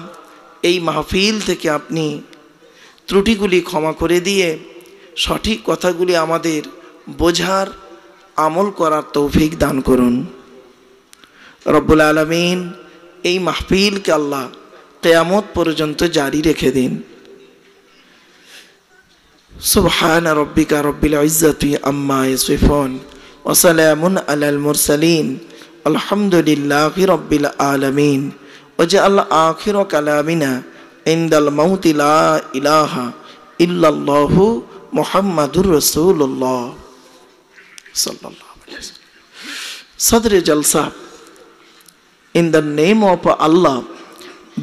এই মাহফিল থেকে আপনি ত্রুটিগুলি ক্ষমা করে দিয়ে সঠিক কথাগুলি আমাদের বোঝার, আমল করার তৌফিক দান করুন রব্বুল আলামিন। এই মাহফিলকে আল্লাহ কিয়ামত পর্যন্ত জারি রেখে দিন। সুবহান রাব্বিকা রাব্বিল ইজ্জাতি আম্মা ইয়াসিফুন ওয়া সালামুন আলাল মুরসালিন আলহামদুলিল্লাহি রাব্বিল আলামিন। ওয়াজআল আখির কালামিনা ইনদাল মাউতি লা ইলাহা ইল্লাল্লাহু মুহাম্মাদুর রাসূলুল্লাহ সাল্লাল্লাহু আলাইহি ওয়াসাল্লাম। সদরে জলসা। In the name of Allah,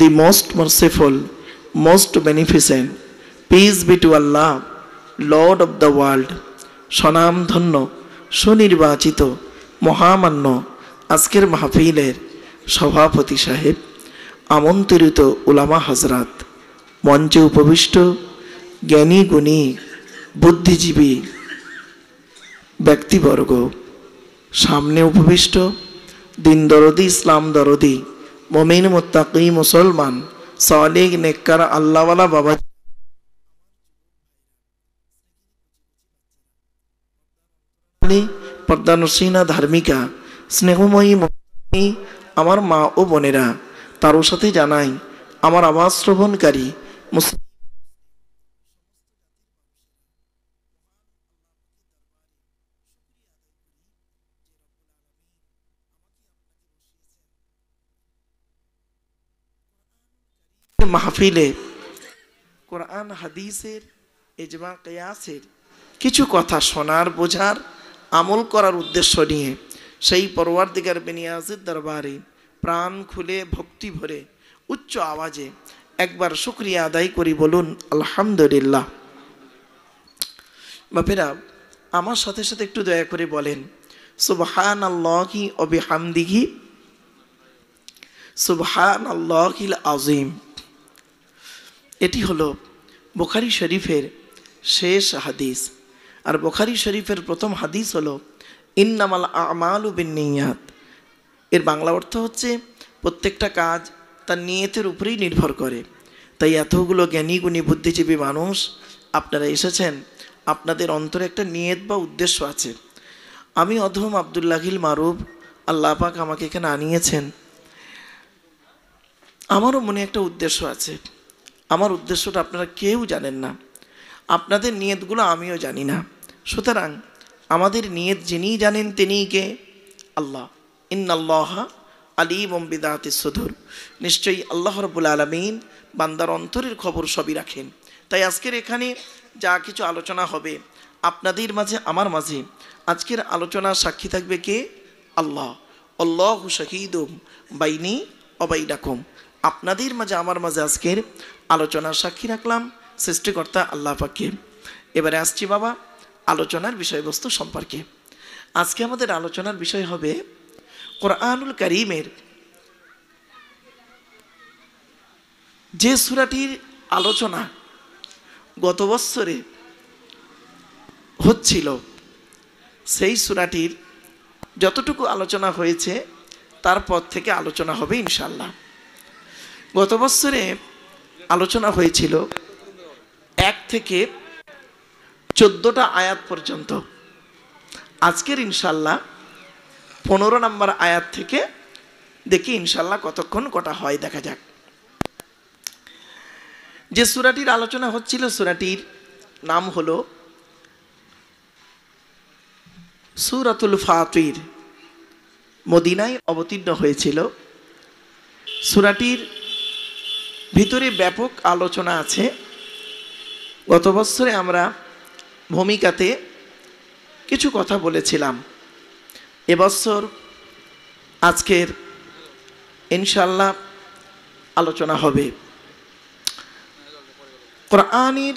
the most merciful, most beneficent, peace be to Allah, Lord of the world, স্বনামধন্য সুনির্বাচিত মহামান্য আজকের মাহফিলের সভাপতি সাহেব, আমন্ত্রিত উলামা হজরত, মঞ্চে উপবিষ্ট জ্ঞানী গুণী বুদ্ধিজীবী ব্যক্তিবর্গ, সামনে উপবিষ্ট দিন দরদি, ইসলাম দরদি, মুমিন মুত্তাকি মুসলমান সালেহ নেককার আল্লাহওয়ালা বাবা, পর্দানসীনা ধার্মিকা, স্নেহময়ী আমার মা ও বোনেরা, তারও সাথে জানাই আমার আওয়াজ শ্রবণকারী মাহফিলে কোরআন হাদিসের ইজমা কিয়াসের কিছু কথা শোনার, বোঝার, আমল করার উদ্দেশ্য নিয়ে সেই পরওয়ারদিগার বেনিয়াজের দরবারে প্রাণ খুলে ভক্তি ভরে উচ্চ আওয়াজে একবার শুকরিয়া আদায় করি, বলুন আলহামদুলিল্লাহ। বাপেরা, আমার সাথে সাথে একটু দয়া করে বলেন সুবহানাল্লাহি ওয়া বিহামদিহি সুবহানাল্লাহিল আযীম। এটি হলো বুখারী শরীফের শেষ হাদিস। আর বুখারী শরীফের প্রথম হাদিস হলো ইন্নামাল আমালু বিন্নিয়াত। এর বাংলা অর্থ হচ্ছে প্রত্যেকটা কাজ তার নিয়তের উপরেই নির্ভর করে। তাই এতগুলো জ্ঞানী গুণী বুদ্ধিজীবী মানুষ আপনারা এসেছেন, আপনাদের অন্তরে একটা নিয়ত বা উদ্দেশ্য আছে। আমি অধম আব্দুল্লাহিল মারুফ, আল্লাহ পাক আমাকে এখানে আনিয়েছেন, আমারও মনে একটা উদ্দেশ্য আছে। আমার উদ্দেশ্যটা আপনারা কেউ জানেন না, আপনাদের নিয়তগুলো আমিও জানি না। সুতরাং আমাদের নিয়ত যিনিই জানেন তিনিই কে? আল্লাহ। ইন্নাল্লাহা আলিমুম বিযাতিস সুদূর। নিশ্চয়ই আল্লাহ রাব্বুল আলামিন বান্দার অন্তরের খবর সবই রাখেন। তাই আজকের এখানে যা কিছু আলোচনা হবে আপনাদের মাঝে আমার মাঝে, আজকের আলোচনা সাক্ষী থাকবে কে? আল্লাহ। আল্লাহু শাহীদুম বাইনি ওয়া বাইনাকুম। আপনাদের মাঝে আমার মাঝে আজকের আলোচনার সাক্ষী রাখলাম সৃষ্টিকর্তা আল্লাহ পাককে। এবারে আসছি বাবা আলোচনার বিষয়বস্তু সম্পর্কে। আজকে আমাদের আলোচনার বিষয় হবে কোরআনুল কারীমের যে সূরাটির আলোচনা গত বছরে হচ্ছিল, সেই সূরাটির যতটুকু আলোচনা হয়েছে তারপর থেকে আলোচনা হবে ইনশাআল্লাহ। গত বছরে আলোচনা হয়েছিল 1 থেকে 14টা আয়াত পর্যন্ত। আজকের ইনশাআল্লাহ 15 নম্বর আয়াত থেকে দেখি ইনশাআল্লাহ কতক্ষণ কটা হয়, দেখা যাক। যে সূরাটির আলোচনা হচ্ছিল সূরাটির নাম হলো সূরাতুল ফাতির, মদিনায় অবতীর্ণ হয়েছিল। সূরাটির ভিতরে ব্যাপক আলোচনা আছে। গত বছরে আমরা ভূমিকাতে কিছু কথা বলেছিলাম। এবছর আজকের ইনশাআল্লাহ আলোচনা হবে। কোরআনের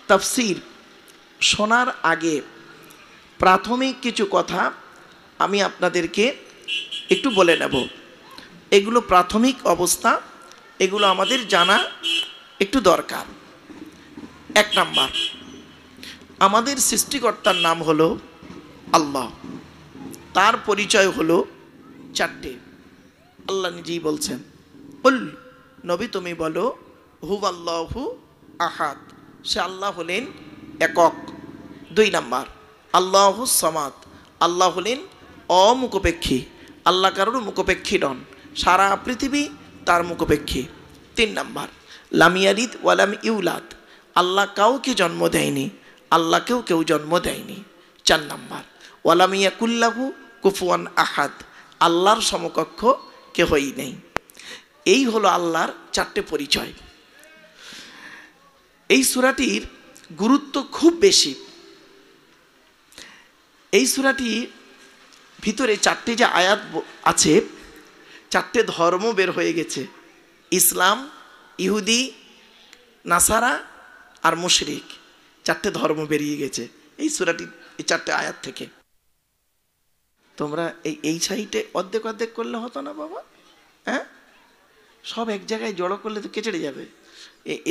তাফসীর শোনার আগে প্রাথমিক কিছু কথা আমি আপনাদেরকে একটু বলে নেব। এগুলো প্রাথমিক অবস্থা, এগুলো আমাদের জানা একটু দরকার। 1 নাম্বার, আমাদের সৃষ্টিকর্তার নাম হলো আল্লাহ। তার পরিচয় হলো 4টে। আল্লাহ নিজেই বলছেন, কুল নবী তুমি বলো, হুয়াল্লাহু আহাদ, সে আল্লাহ হলেন একক। 2 নাম্বার, আল্লাহু সামাদ, আল্লাহ হলেন অমুখপেক্ষী, আল্লাহ কারোর মুখপেক্ষী নন, সারা পৃথিবী তার মুখপেক্ষী। 3 নাম্বার, লাম ইয়ালিদ ওয়া লাম ইউলাদ, আল্লাহ কাউকে জন্ম দেয়নি, আল্লাহকেও কেউ জন্ম দেয়নি। 4 নাম্বার, ওয়া লাম ইয়াকুল লাহু কুফুয়ান আহাদ, আল্লাহর সমকক্ষ কেহই নেই। এই হলো আল্লাহর 4টে পরিচয়। এই সূরাটির গুরুত্ব খুব বেশি। এই সূরাটির ভিতরে 4টে যে আয়াত আছে, 4টে ধর্ম বের হয়ে গেছে, ইসলাম, ইহুদি, নাসারা আর মুশরিক। 4টে ধর্ম বেরিয়ে গেছে এই সূরাটি, এই 4টে আয়াত থেকে। তোমরা এই সাইডে অর্ধেক অর্ধেক করলে হতো না বাবা? হ্যাঁ, সব এক জায়গায় জড়ো করলে তো কেচড়ে যাবে।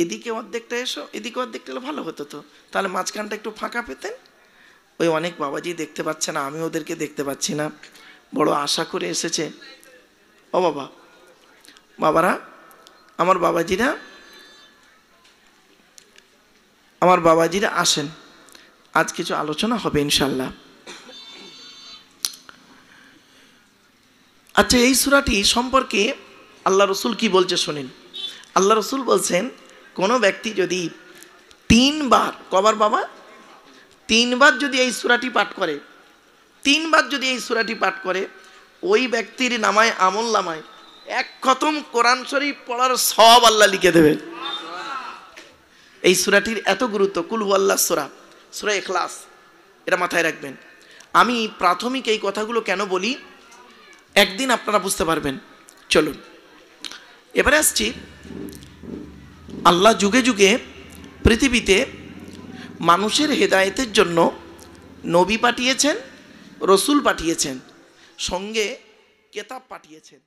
এদিকে অর্ধেকটা এসো, এদিকে অর্ধেকটা এলে ভালো হতো তো, তাহলে মাঝখানটা একটু ফাঁকা পেতেন। ওই অনেক বাবাজি দেখতে পাচ্ছে না, আমি ওদেরকে দেখতে পাচ্ছি না, বড় আশা করে এসেছে। ও বাবা, বাবারা, আমার বাবাজিরা আসেন, আজ কিছু আলোচনা হবে ইনশাল্লাহ। আচ্ছা, এই সূরাটি সম্পর্কে আল্লাহ রসুল কি বলছে শুনেন। আল্লাহ রসুল বলছেন, কোনো ব্যক্তি যদি 3 বার, কবার বাবা? 3 বার যদি এই সূরাটি পাঠ করে, 3 বার যদি এই সূরাটি পাঠ করে, ওই ব্যক্তির নামায়, আমল নামায় 1 খতম কোরআন শরীফ পড়ার সওয়াব আল্লাহ লিখে দেবে। এই সূরাটির এত গুরুত্ব। কুল হুয়াল্লাহ সূরা, সূরা ইখলাস, এটা মাথায় রাখবেন। আমি প্রাথমিক এই কথাগুলো কেন বলি, একদিন আপনারা বুঝতে পারবেন। চলুন এবারে আসছি, আল্লাহ যুগে যুগে পৃথিবীতে মানুষের হেদায়েতের জন্য নবী পাঠিয়েছেন, রসুল পাঠিয়েছেন, সঙ্গে কেতাব পাঠিয়েছেন।